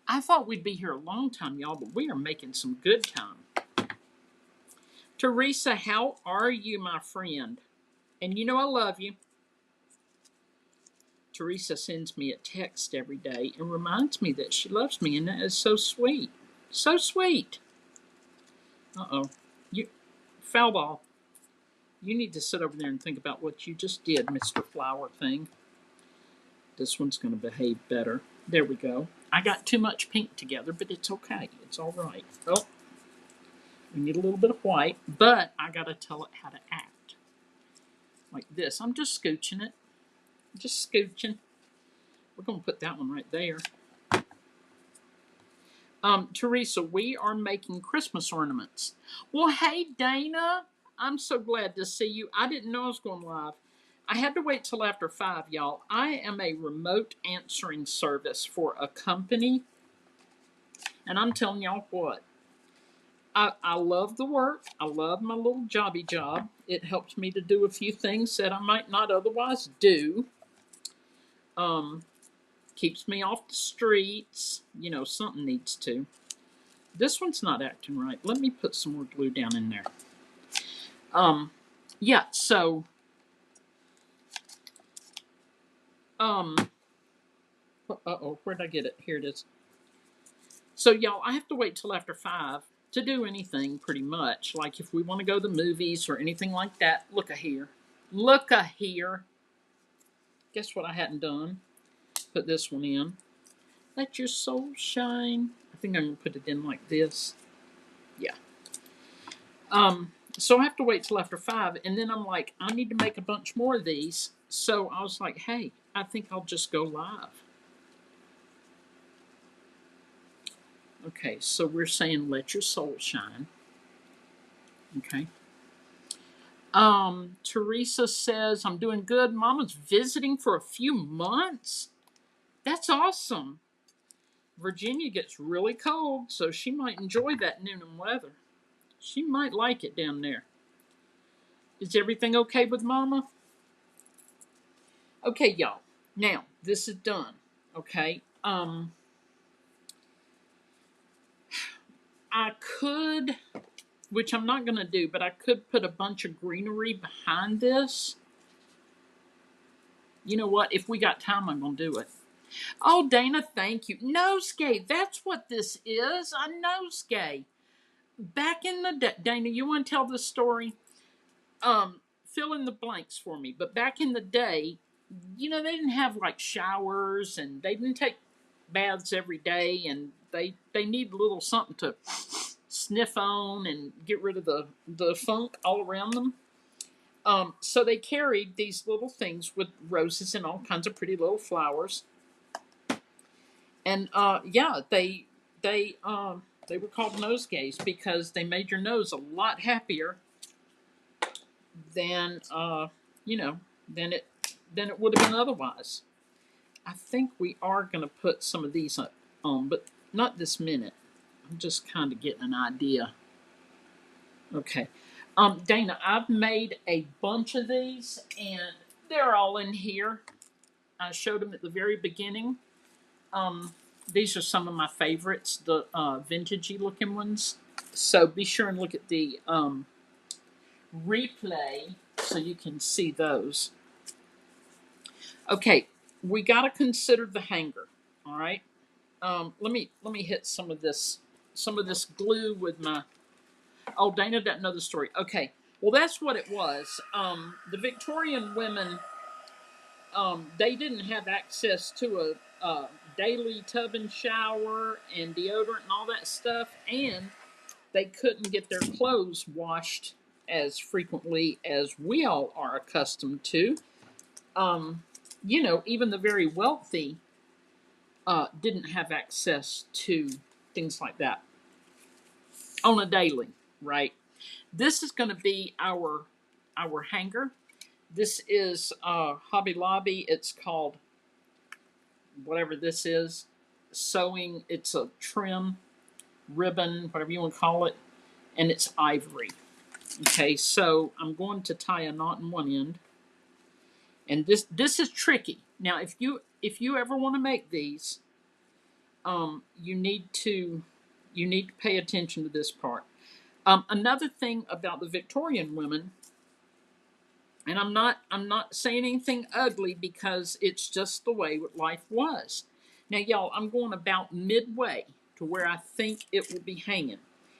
I thought we'd be here a long time, y'all, but we are making some good time. Teresa, how are you, my friend? And you know I love you. Teresa sends me a text every day and reminds me that she loves me, and that is so sweet. So sweet. Uh-oh. You, foul ball. You need to sit over there and think about what you just did, Mr. Flower Thing. This one's going to behave better. There we go. I got too much pink together, but it's okay. It's all right. Oh, we need a little bit of white, but I got to tell it how to act. Like this. I'm just scooching it. Just scooching. We're going to put that one right there. Teresa, we are making Christmas ornaments. Well, hey, Dana. I'm so glad to see you. I didn't know I was going live. I had to wait till after 5, y'all. I am a remote answering service for a company, And I'm telling y'all what, I love the work. I love my little jobby job. It helps me to do a few things that I might not otherwise do. Um, Keeps me off the streets. You know, something needs to. This one's not acting right. Let me put some more glue down in there. Yeah, so, uh-oh, where'd I get it? Here it is. So, y'all, I have to wait till after 5 to do anything, pretty much. Like, if we want to go to the movies or anything like that, look a here. Look a here. Guess what I hadn't done? Put this one in. Let your soul shine. I think I'm going to put it in like this. Yeah. So I have to wait till after 5, and then I'm like, I need to make a bunch more of these. So I was like, hey, I think I'll just go live. Okay, so we're saying let your soul shine. Okay. Teresa says, I'm doing good. Mama's visiting for a few months. That's awesome. Virginia gets really cold, so she might enjoy that Noonan weather. She might like it down there. Is everything okay with Mama? Okay, y'all. Now, this is done. Okay. I could, which I'm not going to do, but I could put a bunch of greenery behind this. You know what? If we got time, I'm going to do it. Oh, Dana, thank you. Nosegay, that's what this is. A nosegay. Back in the day, Dana, you want to tell the story? Fill in the blanks for me. But back in the day, you know, they didn't have like showers and they didn't take baths every day, and they need a little something to sniff on and get rid of the funk all around them. So they carried these little things with roses and all kinds of pretty little flowers. And yeah, they were called nosegays because they made your nose a lot happier than you know than it would have been otherwise. I think we are going to put some of these on, but not this minute. I'm just kind of getting an idea. Okay. Dana, I've made a bunch of these, and they're all in here. I showed them at the very beginning. These are some of my favorites, the vintagey looking ones. So be sure and look at the replay so you can see those. Okay, we got to consider the hanger. All right. Let me hit some of this glue with my. Oh, Dana doesn't know the story. Okay, well that's what it was. The Victorian women, they didn't have access to a daily tub and shower and deodorant and all that stuff, and they couldn't get their clothes washed as frequently as we all are accustomed to. You know, even the very wealthy didn't have access to things like that on a daily, right? This is going to be our hanger. This is Hobby Lobby. It's called whatever this is, sewing. It's a trim ribbon, whatever you want to call it, and it's ivory. Okay, so I'm going to tie a knot in one end, and this is tricky. Now, if you ever want to make these, you need to pay attention to this part. Another thing about the Victorian women, and I'm not saying anything ugly because it's just the way life was. Now, y'all, I'm going about midway to where I think it will be hanging,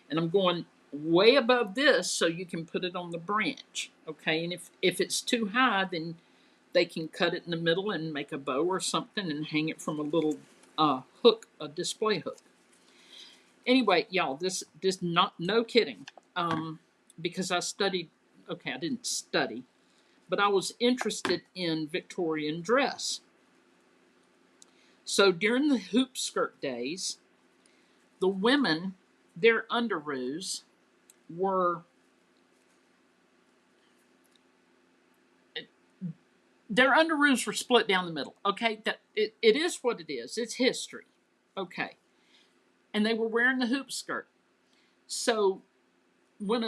and I'm going way above this so you can put it on the branch. Okay, and if it's too high, then they can cut it in the middle and make a bow or something and hang it from a little hook, a display hook. Anyway, y'all, this not no kidding, because I studied. Okay, I didn't study, but I was interested in Victorian dress. So during the hoop skirt days, the women, their underoos were split down the middle. Okay, that it is what it is. It's history. Okay. and they were wearing a hoop skirt. So when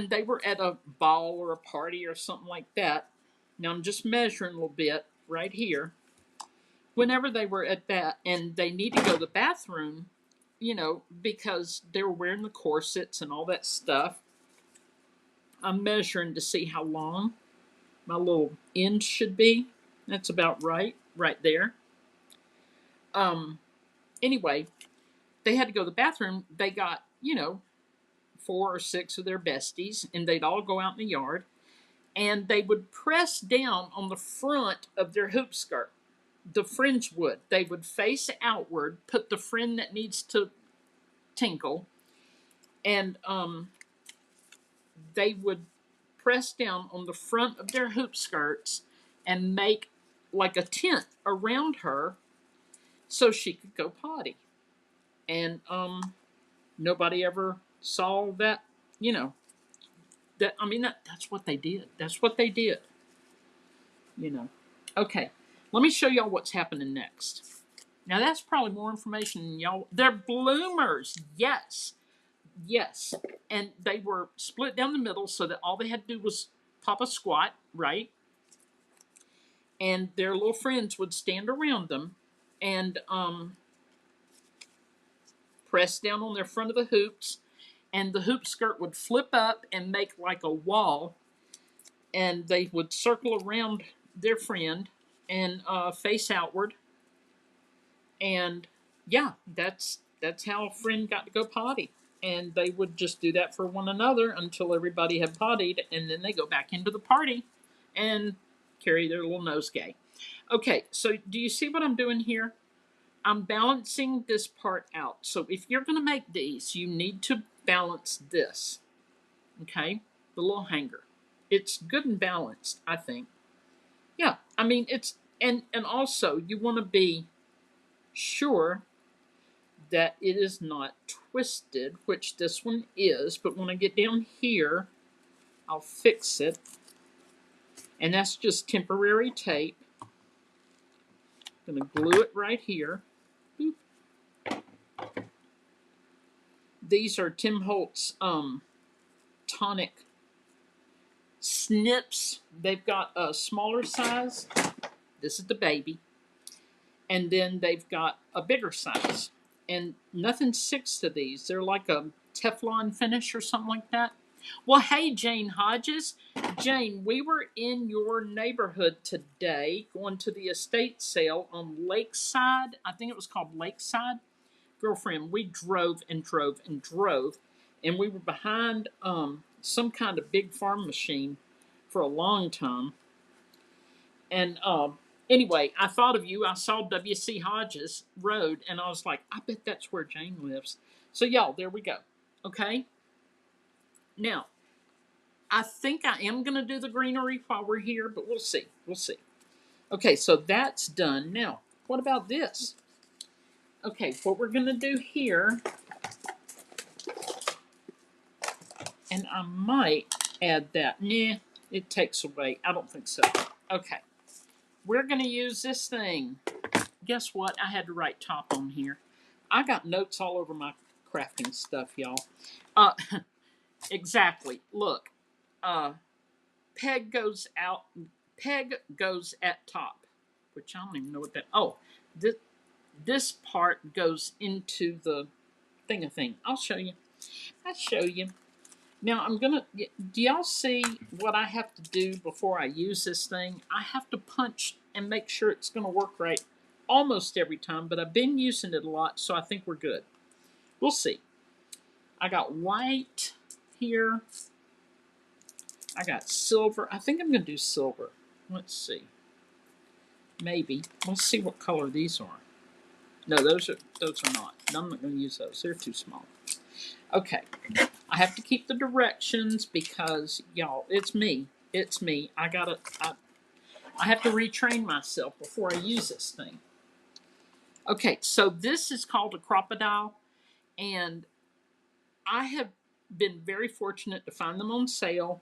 they were at a ball or a party or something like that, now I'm just measuring a little bit right here. Whenever they were at that and they need to go to the bathroom, because they were wearing the corsets and all that stuff, I'm measuring to see how long my little end should be. That's about right there. Anyway, they had to go to the bathroom. They got, 4 or 6 of their besties, and they'd all go out in the yard, and they would press down on the front of their hoop skirt. The fringe would. They would face outward, put the friend that needs to tinkle, and they would press down on the front of their hoop skirts and make like a tent around her so she could go potty. And nobody ever saw that, that's what they did. That's what they did. Okay, let me show y'all what's happening next. Now that's probably more information than y'all. They're bloomers, yes. And they were split down the middle so that all they had to do was pop a squat, right? And their little friends would stand around them and press down on their front of the hoops, and the hoop skirt would flip up and make like a wall, and they would circle around their friend and face outward. And yeah, that's how a friend got to go potty. And they would just do that for one another until everybody had pottied, and then they go back into the party and carry their little nosegay. Okay, so do you see what I'm doing here? I'm balancing this part out. So if you're going to make these, you need to balance this. Okay, the little hanger. It's good and balanced, I think. Yeah, I mean it's and also you want to be sure that it is not twisted, which this one is, but when I get down here, I'll fix it. And that's just temporary tape. I'm going to glue it right here. Boop. These are Tim Holtz tonic snips. They've got a smaller size. This is the baby. And then they've got a bigger size. And nothing sticks to these. They're like a Teflon finish or something like that. Well, hey, Jane Hodges. Jane, we were in your neighborhood today going to the estate sale on Lakeside. I think it was called Lakeside. Girlfriend, we drove and drove and drove. And we were behind some kind of big farm machine for a long time. And anyway, I thought of you. I saw W.C. Hodges Road, and I was like, I bet that's where Jane lives. So, y'all, there we go. Okay? Now, I think I am going to do the greenery while we're here, but we'll see. We'll see. Okay, so that's done. Now, what about this? Okay, what we're going to do here, and I might add that. Nah, it takes away. I don't think so. Okay. We're going to use this thing. Guess what? I had to write top on here. I got notes all over my crafting stuff, y'all. Exactly. Look. Peg goes out. Peg goes at top. Which I don't even know what that... Oh. This part goes into the thing. I'll show you. Now, I'm going to... Do y'all see what I have to do before I use this thing? I have to punch and make sure it's going to work right almost every time, but I've been using it a lot, so I think we're good. We'll see. I got white here. I got silver. I think I'm going to do silver. Let's see. Maybe. Let's see what color these are. No, those are not. I'm not going to use those. They're too small. Okay. I have to keep the directions because, y'all, it's me. I have to retrain myself before I use this thing. Okay, so this is called a crocodile, and I have been very fortunate to find them on sale.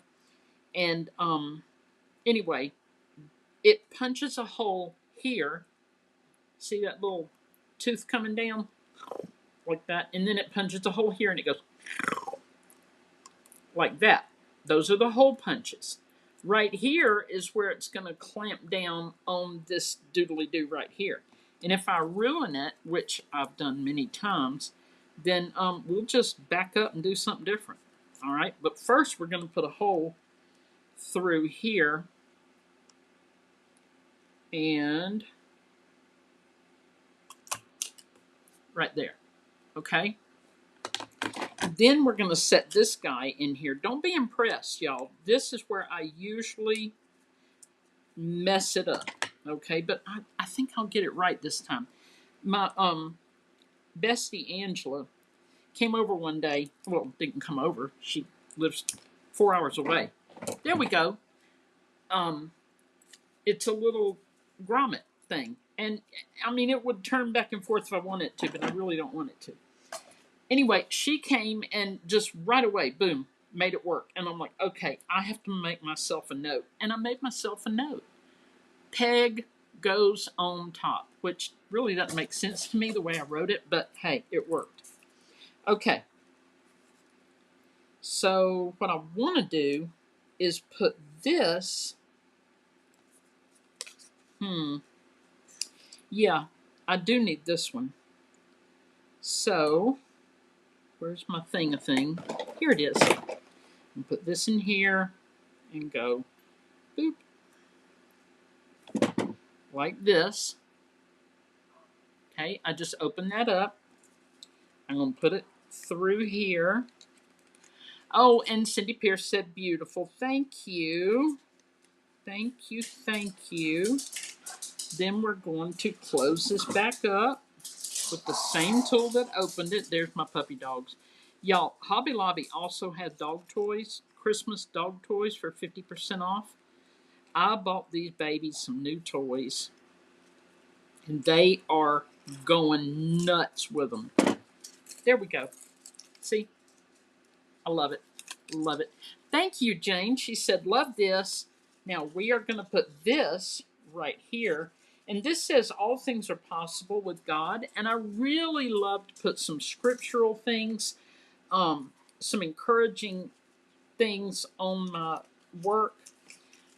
And anyway, it punches a hole here. See that little tooth coming down? like that, and then it punches a hole here and it goes like that. Those are the hole punches. Right here is where it's going to clamp down on this doodly-doo right here. And if I ruin it, which I've done many times, then we'll just back up and do something different. All right, but first we're going to put a hole through here and right there. Okay. Then we're going to set this guy in here. Don't be impressed, y'all. This is where I usually mess it up. Okay, but I think I'll get it right this time. My bestie Angela came over one day. Well, didn't come over. She lives 4 hours away. There we go. It's a little grommet thing. And, I mean, it would turn back and forth if I wanted it to, but I really don't want it to. Anyway, she came and just right away, boom, made it work. And I'm like, okay, I have to make myself a note. And I made myself a note. Peg goes on top, which really doesn't make sense to me the way I wrote it, but hey, it worked. Okay. So what I want to do is put this, yeah, I do need this one. So, where's my thing? Here it is. And put this in here and go boop. Like this. Okay, I just open that up. I'm going to put it through here. Oh, and Cindy Pierce said beautiful. Thank you. Thank you, thank you. Then we're going to close this back up with the same tool that opened it. There's my puppy dogs. Y'all, Hobby Lobby also had dog toys, Christmas dog toys for 50% off. I bought these babies some new toys, and they are going nuts with them. There we go. See? I love it. Love it. Thank you, Jane. She said, love this. Now, we are going to put this right here. And this says all things are possible with God. And I really love to put some scriptural things, some encouraging things on my work.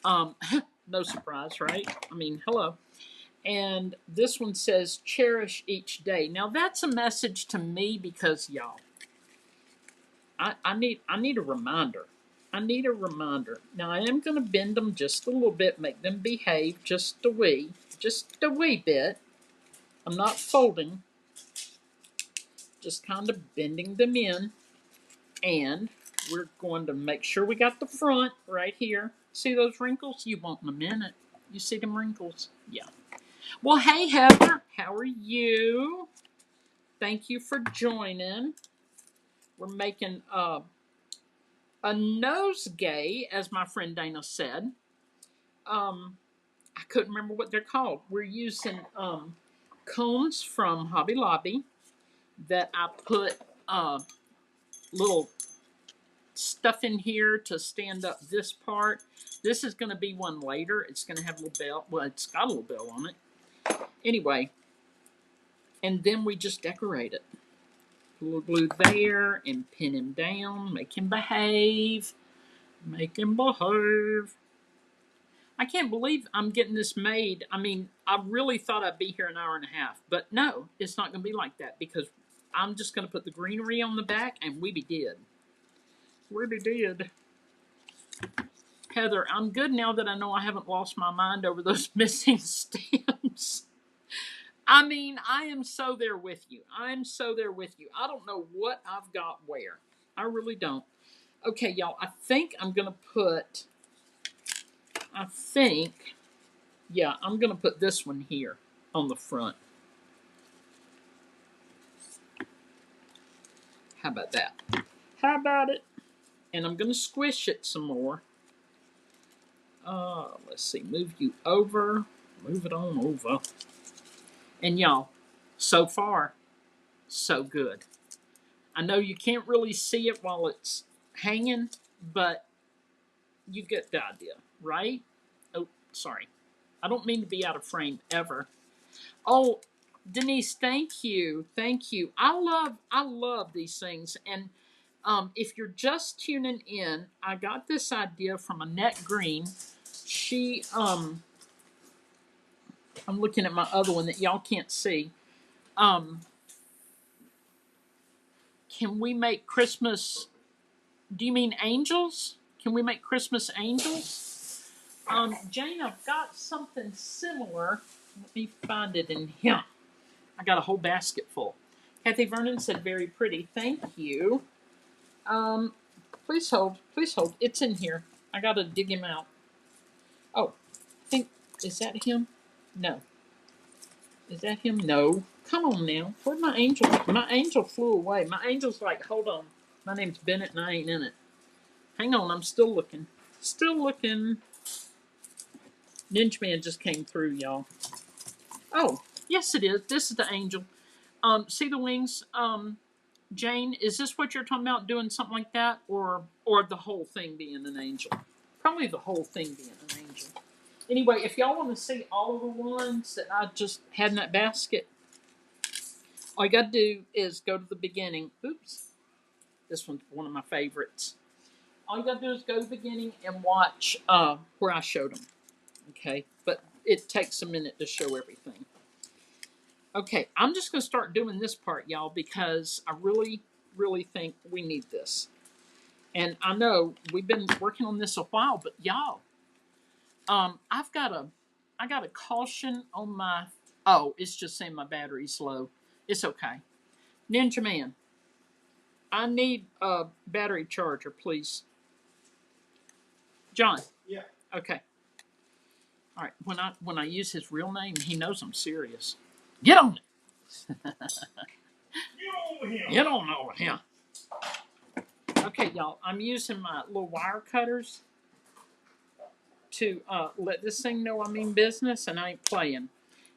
No surprise, right? I mean, hello. And this one says, cherish each day. Now, that's a message to me because, y'all, I need a reminder. I need a reminder. Now, I am going to bend them just a little bit, make them behave just a wee bit. I'm not folding, just kind of bending them in. And we're going to make sure we got the front right here. See those wrinkles? You won't in a minute. You see them wrinkles? Yeah. Well, hey, Heather. How are you? Thank you for joining. We're making a nosegay, as my friend Dana said. I couldn't remember what they're called. We're using cones from Hobby Lobby that I put little stuff in here to stand up this part. This is going to be one later. It's going to have a little bell. Well, it's got a little bell on it. Anyway, and then we just decorate it. A little glue there and pin him down. Make him behave. Make him behave. I can't believe I'm getting this made. I mean, I really thought I'd be here an hour and a half. But no, it's not going to be like that because I'm just going to put the greenery on the back and we be did. We be did. Heather, I'm good now that I know I haven't lost my mind over those missing stems. I mean, I am so there with you. I'm so there with you. I don't know what I've got where. I really don't. Okay, y'all, I think I'm going to put... yeah, I'm going to put this one here on the front. How about that? How about it? And I'm going to squish it some more. Let's see. Move you over. Move it on over. And y'all, so far, so good. I know you can't really see it while it's hanging, but you get the idea, right? Oh, sorry. I don't mean to be out of frame ever. Oh, Denise, thank you. Thank you. I love these things. And if you're just tuning in, I got this idea from Annette Green. She I'm looking at my other one that y'all can't see. Um, can we make Christmas, do you mean angels? Can we make Christmas angels? Jane, I've got something similar. Let me find it in here. I got a whole basket full. Kathy Vernon said, very pretty. Thank you. Um, please hold. Please hold. It's in here. I got to dig him out. Oh, I think, is that him? No. Is that him? No. Come on now. Where'd my angel? My angel flew away. My angel's like, hold on. My name's Bennett and I ain't in it. Hang on. I'm still looking. Still looking. Ninja Man just came through, y'all. Oh, yes, it is. This is the angel. See the wings? Jane, is this what you're talking about? Doing something like that, or the whole thing being an angel? Probably the whole thing being an angel. Anyway, if y'all want to see all of the ones that I just had in that basket, all you got to do is go to the beginning. Oops, this one's one of my favorites. All you got to do is go to the beginning and watch where I showed them. Okay, but it takes a minute to show everything. Okay, I'm just going to start doing this part, y'all, because I really, really think we need this. And I know we've been working on this a while, but y'all, I got a caution on my. Oh, it's just saying my battery's low. It's okay. Ninja Man, I need a battery charger, please. John. Yeah. Okay. All right. When I use his real name, he knows I'm serious. Get on it. Get over here. Get on over here. Okay, y'all. I'm using my little wire cutters to let this thing know I mean business, and I ain't playing.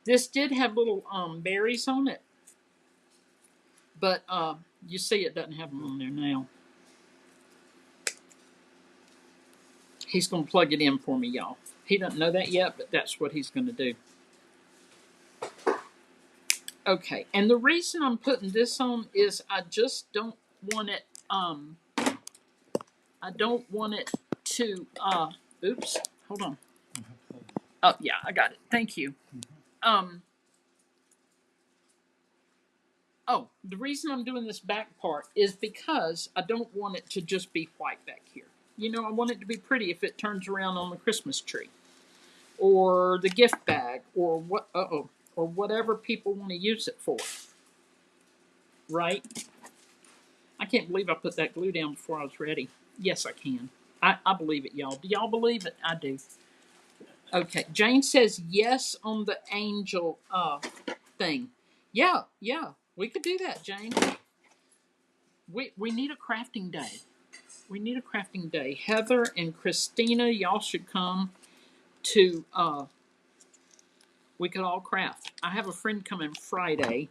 This did have little berries on it, but you see it doesn't have them on there now. He's going to plug it in for me, y'all. He doesn't know that yet, but that's what he's going to do. Okay, and the reason I'm putting this on is I just don't want it, I don't want it to, oops, hold on. Oh, yeah, I got it. Thank you. Oh, the reason I'm doing this back part is because I don't want it to just be white back here. You know, I want it to be pretty if it turns around on the Christmas tree or the gift bag or or whatever people want to use it for. Right? I can't believe I put that glue down before I was ready. Yes, I can. I believe it, y'all. Do y'all believe it? I do. Okay. Jane says yes on the angel thing. Yeah. We could do that, Jane. We need a crafting day. We need a crafting day. Heather and Christina, y'all should come to we could all craft. I have a friend coming Friday,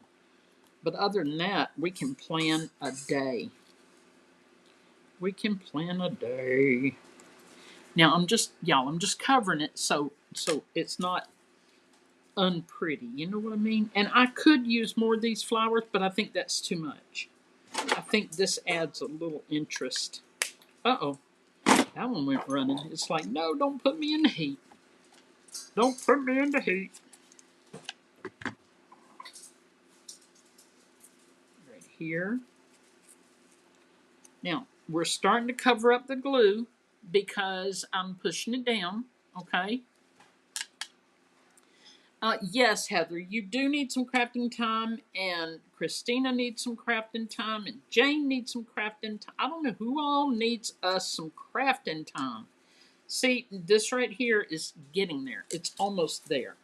but other than that, we can plan a day. We can plan a day. Now I'm just covering it so it's not unpretty. You know what I mean? And I could use more of these flowers, but I think that's too much. I think this adds a little interest. Uh-oh. That one went running. It's like, no, don't put me in the heat. Don't put me in the heat. Right here. Now, we're starting to cover up the glue because I'm pushing it down, okay? Yes, Heather, you do need some crafting time, and Christina needs some crafting time, and Jane needs some crafting time. I don't know who all needs us some crafting time. See, this right here is getting there. It's almost there.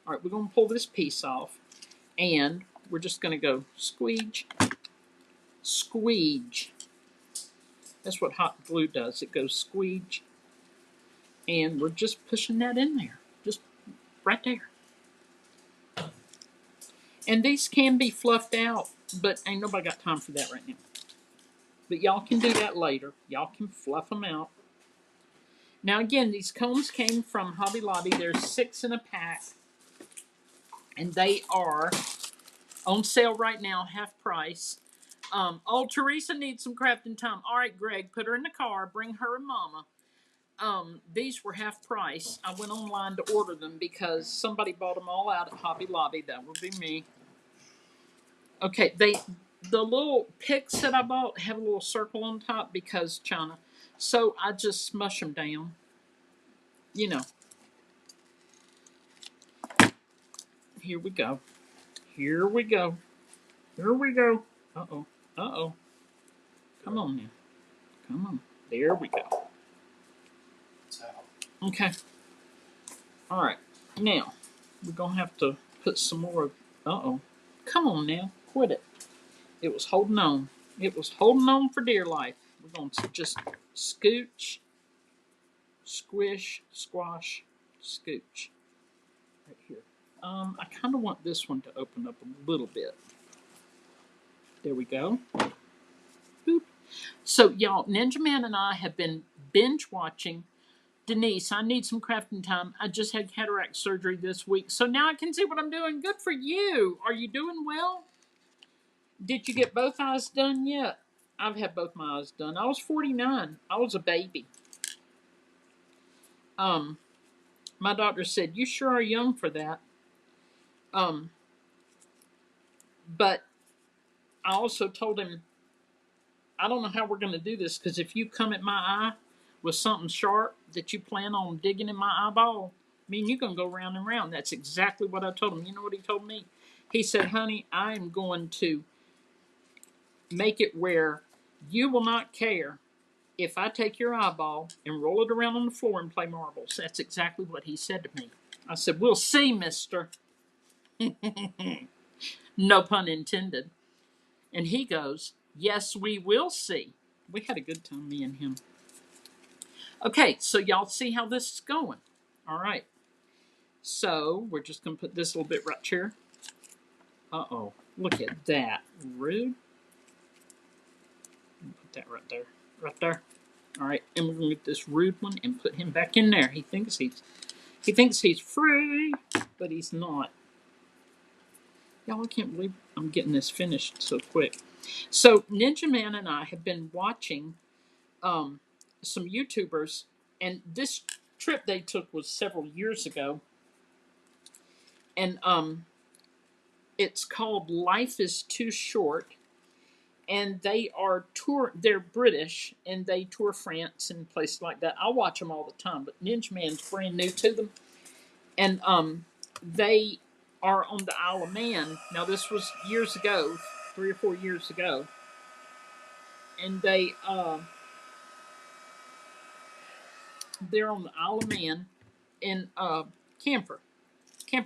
All right, we're going to pull this piece off, and we're just going to go squeege, squeege. That's what hot glue does. It goes squeege, and we're just pushing that in there, just right there. And these can be fluffed out, but ain't nobody got time for that right now. But y'all can do that later. Y'all can fluff them out. Now again, these combs came from Hobby Lobby. There's 6 in a pack. And they are on sale right now, half price. Oh, Teresa needs some crafting time. All right, Greg, put her in the car. Bring her and Mama. These were half price. I went online to order them because somebody bought them all out at Hobby Lobby. That would be me. Okay, the little picks that I bought have a little circle on top because China. So I just smush them down. You know. Here we go. Here we go. Here we go. Uh oh. Uh oh. Come on now. Come on. There we go. Okay. All right. Now we're gonna have to put some more. Uh oh. Come on now. Quit it. It was holding on. It was holding on for dear life. We're going to just scooch, squish, squash, scooch. Right here. I kind of want this one to open up a little bit. There we go. Boop. So, y'all, Ninja Man and I have been binge watching. Denise, I need some crafting time. I just had cataract surgery this week, so now I can see what I'm doing. Good for you. Are you doing well? Did you get both eyes done yet? I've had both my eyes done. I was 49. I was a baby. My doctor said, "You sure are young for that." But I also told him, I don't know how we're going to do this because if you come at my eye with something sharp that you plan on digging in my eyeball, I mean, you're going to go round and round. That's exactly what I told him. You know what he told me? He said, "Honey, I am going to make it where you will not care if I take your eyeball and roll it around on the floor and play marbles." That's exactly what he said to me. I said, "We'll see, mister." No pun intended. And he goes, "Yes, we will see." We had a good time, me and him. Okay, so y'all see how this is going. All right. So we're just going to put this little bit right here. Uh-oh. Look at that. Rude. Put that right there. Right there. All right. And we're going to get this rude one and put him back in there. He thinks he's free, but he's not. Y'all, I can't believe I'm getting this finished so quick. So Ninja Man and I have been watching some YouTubers, and this trip they took was several years ago, and it's called Life is Too Short, and they're British, and they tour France and places like that. I watch them all the time, but Ninja Man's brand new to them, and they are on the Isle of Man. Now this was years ago, 3 or 4 years ago, and they're on the Isle of Man in a camper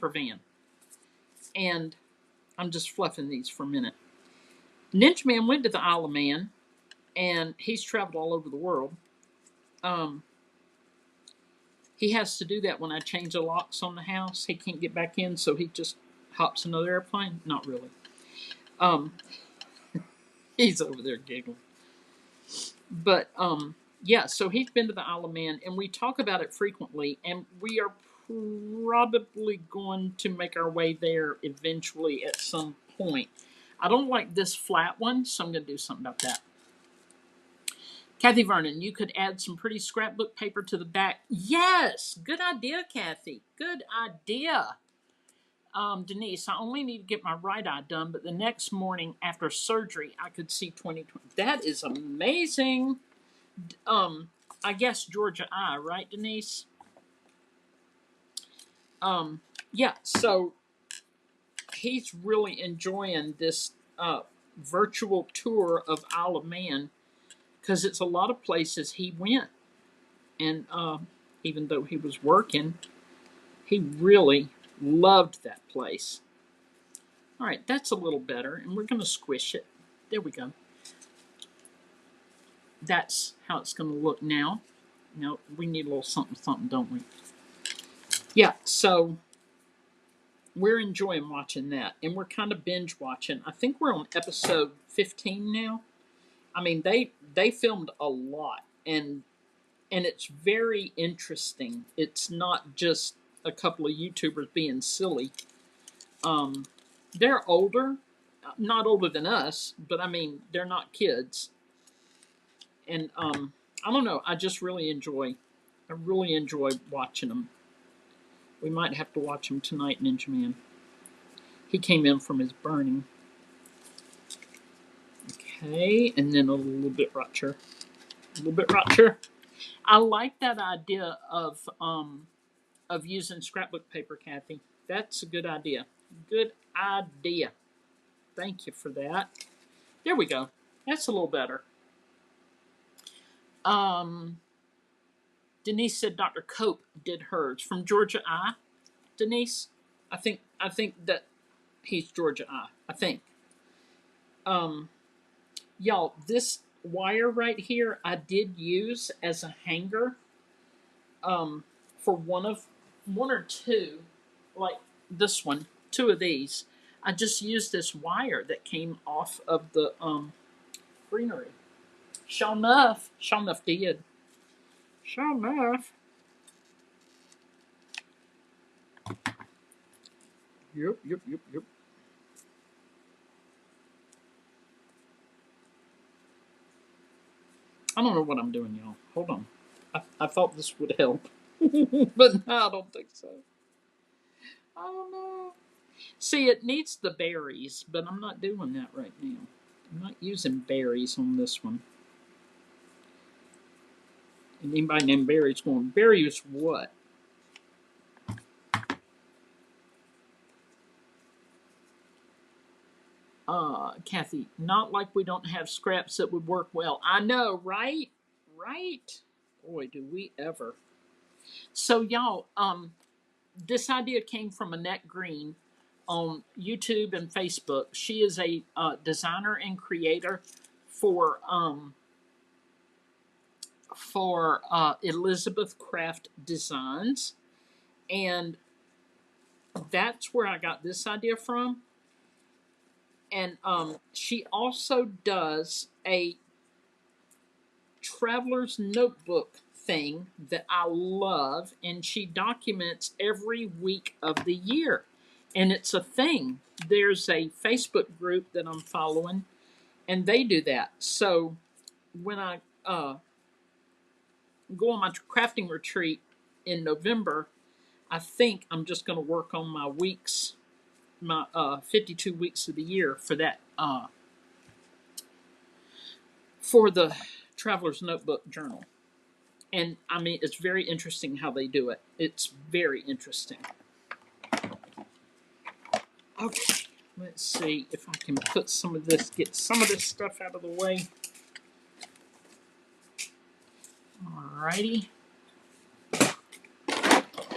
van, and I'm just fluffing these for a minute. Ninja Man went to the Isle of Man, and he's traveled all over the world. Um, he has to do that when I change the locks on the house. He can't get back in, so he just hops another airplane. Not really. Um, he's over there giggling. But yeah, so he's been to the Isle of Man, and we talk about it frequently, and we are probably going to make our way there eventually at some point. I don't like this flat one, so I'm going to do something about that. Kathy Vernon, you could add some pretty scrapbook paper to the back. Yes, good idea, Kathy. Good idea. Denise, I only need to get my right eye done, but the next morning after surgery, I could see 20/20. That is amazing. I guess Georgia Eye, right, Denise? Yeah, so he's really enjoying this virtual tour of Isle of Man because it's a lot of places he went. And even though he was working, he really loved that place. All right, that's a little better, and we're going to squish it. There we go. That's how it's going to look now. Now, we need a little something, something, don't we? Yeah, so we're enjoying watching that, and we're kind of binge watching. I think we're on episode 15 now. I mean, they filmed a lot, and it's very interesting. It's not just a couple of YouTubers being silly. They're older, not older than us, but I mean they're not kids, and I don't know. I just really enjoy. I really enjoy watching them. We might have to watch him tonight, Ninja Man. He came in from his burning. Okay, and then a little bit richer. A little bit richer. I like that idea of using scrapbook paper, Kathy. That's a good idea. Good idea. Thank you for that. There we go. That's a little better. Um, Denise said Dr. Cope did hers from Georgia I. Denise, I think that he's Georgia I think. Um, y'all, this wire right here I did use as a hanger for one or two, like this one, two of these. I just used this wire that came off of the greenery. Sure enough, did. Sure enough. Yep. I don't know what I'm doing, y'all. Hold on. I thought this would help, but no, I don't think so. I don't know. See, it needs the berries, but I'm not doing that right now. I'm not using berries on this one. And anybody named Barry's going, berries what? Kathy, not like we don't have scraps that would work well. I know, right? Right? Boy, do we ever. So, y'all, this idea came from Annette Green on YouTube and Facebook. She is a designer and creator for Elizabeth Craft Designs, and that's where I got this idea from. And she also does a traveler's notebook thing that I love, and she documents every week of the year. And it's a thing. There's a Facebook group that I'm following, and they do that. So when I go on my crafting retreat in November, I think I'm just going to work on my weeks, my 52 weeks of the year for that, for the Traveler's Notebook Journal. And I mean, it's very interesting how they do it. It's very interesting. Okay, let's see if I can put some of this, get some of this stuff out of the way. Alrighty.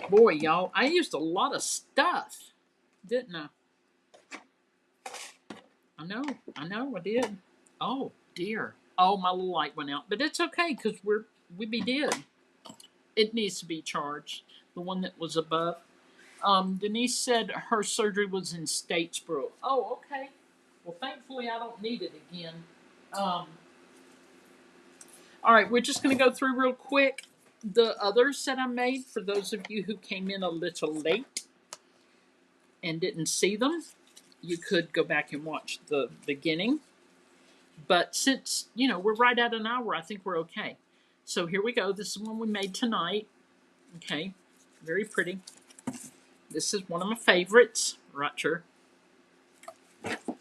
Boy, y'all, I used a lot of stuff, didn't I? I know, I did. Oh dear. Oh, my little light went out, but it's okay because we be dead. It needs to be charged. The one that was above. Denise said her surgery was in Statesboro. Oh, okay. Well, thankfully I don't need it again. Um, all right, we're just going to go through real quick the others that I made for those of you who came in a little late and didn't see them. You could go back and watch the beginning. But since, we're right at an hour, I think we're okay. So here we go. This is one we made tonight. Okay, very pretty. This is one of my favorites, Roger.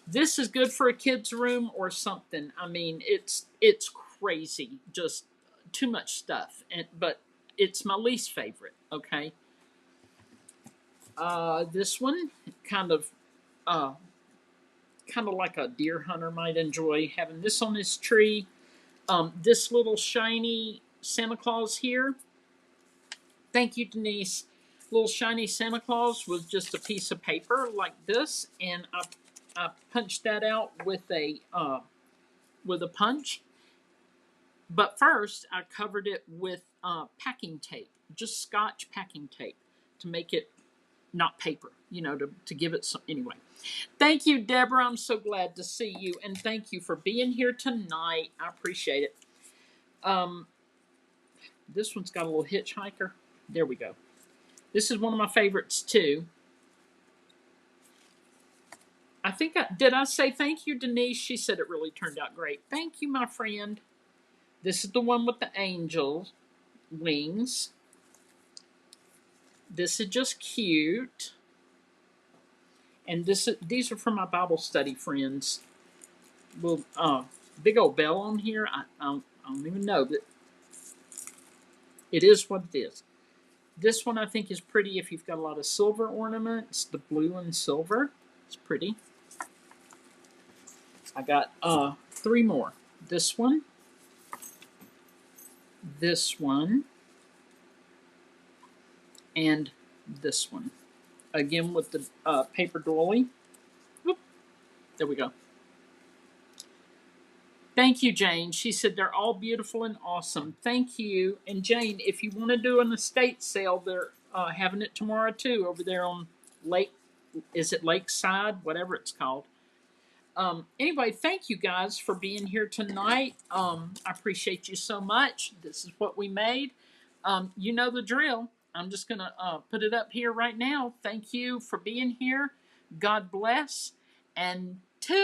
This is good for a kid's room or something. I mean, it's crazy, just too much stuff. But it's my least favorite. Okay. This one uh, kind of like a deer hunter might enjoy having this on his tree. This little shiny Santa Claus here. Thank you, Denise. Little shiny Santa Claus was just a piece of paper like this, and I punched that out with a punch. But first, I covered it with packing tape, just Scotch packing tape, to make it not paper, to give it some. Anyway, thank you, Deborah. I'm so glad to see you, and thank you for being here tonight. I appreciate it. This one's got a little hitchhiker. There we go. This is one of my favorites too. I think did I say thank you, Denise? She said it really turned out great. Thank you, my friend. This is the one with the angel wings. This is just cute. And these are from my Bible study friends. Well, big old bell on here. I don't even know, but it is what it is. This one I think is pretty if you've got a lot of silver ornaments. The blue and silver. It's pretty. I got three more. This one, this one, and this one. Again with the paper doily. Whoop, there we go. Thank you, Jane. She said they're all beautiful and awesome. Thank you. And Jane, if you want to do an estate sale, they're having it tomorrow too over there on Lake. Is it Lakeside? Whatever it's called. Anyway, thank you guys for being here tonight. I appreciate you so much. This is what we made. You know the drill. I'm just going to put it up here right now. Thank you for being here. God bless. And toodles.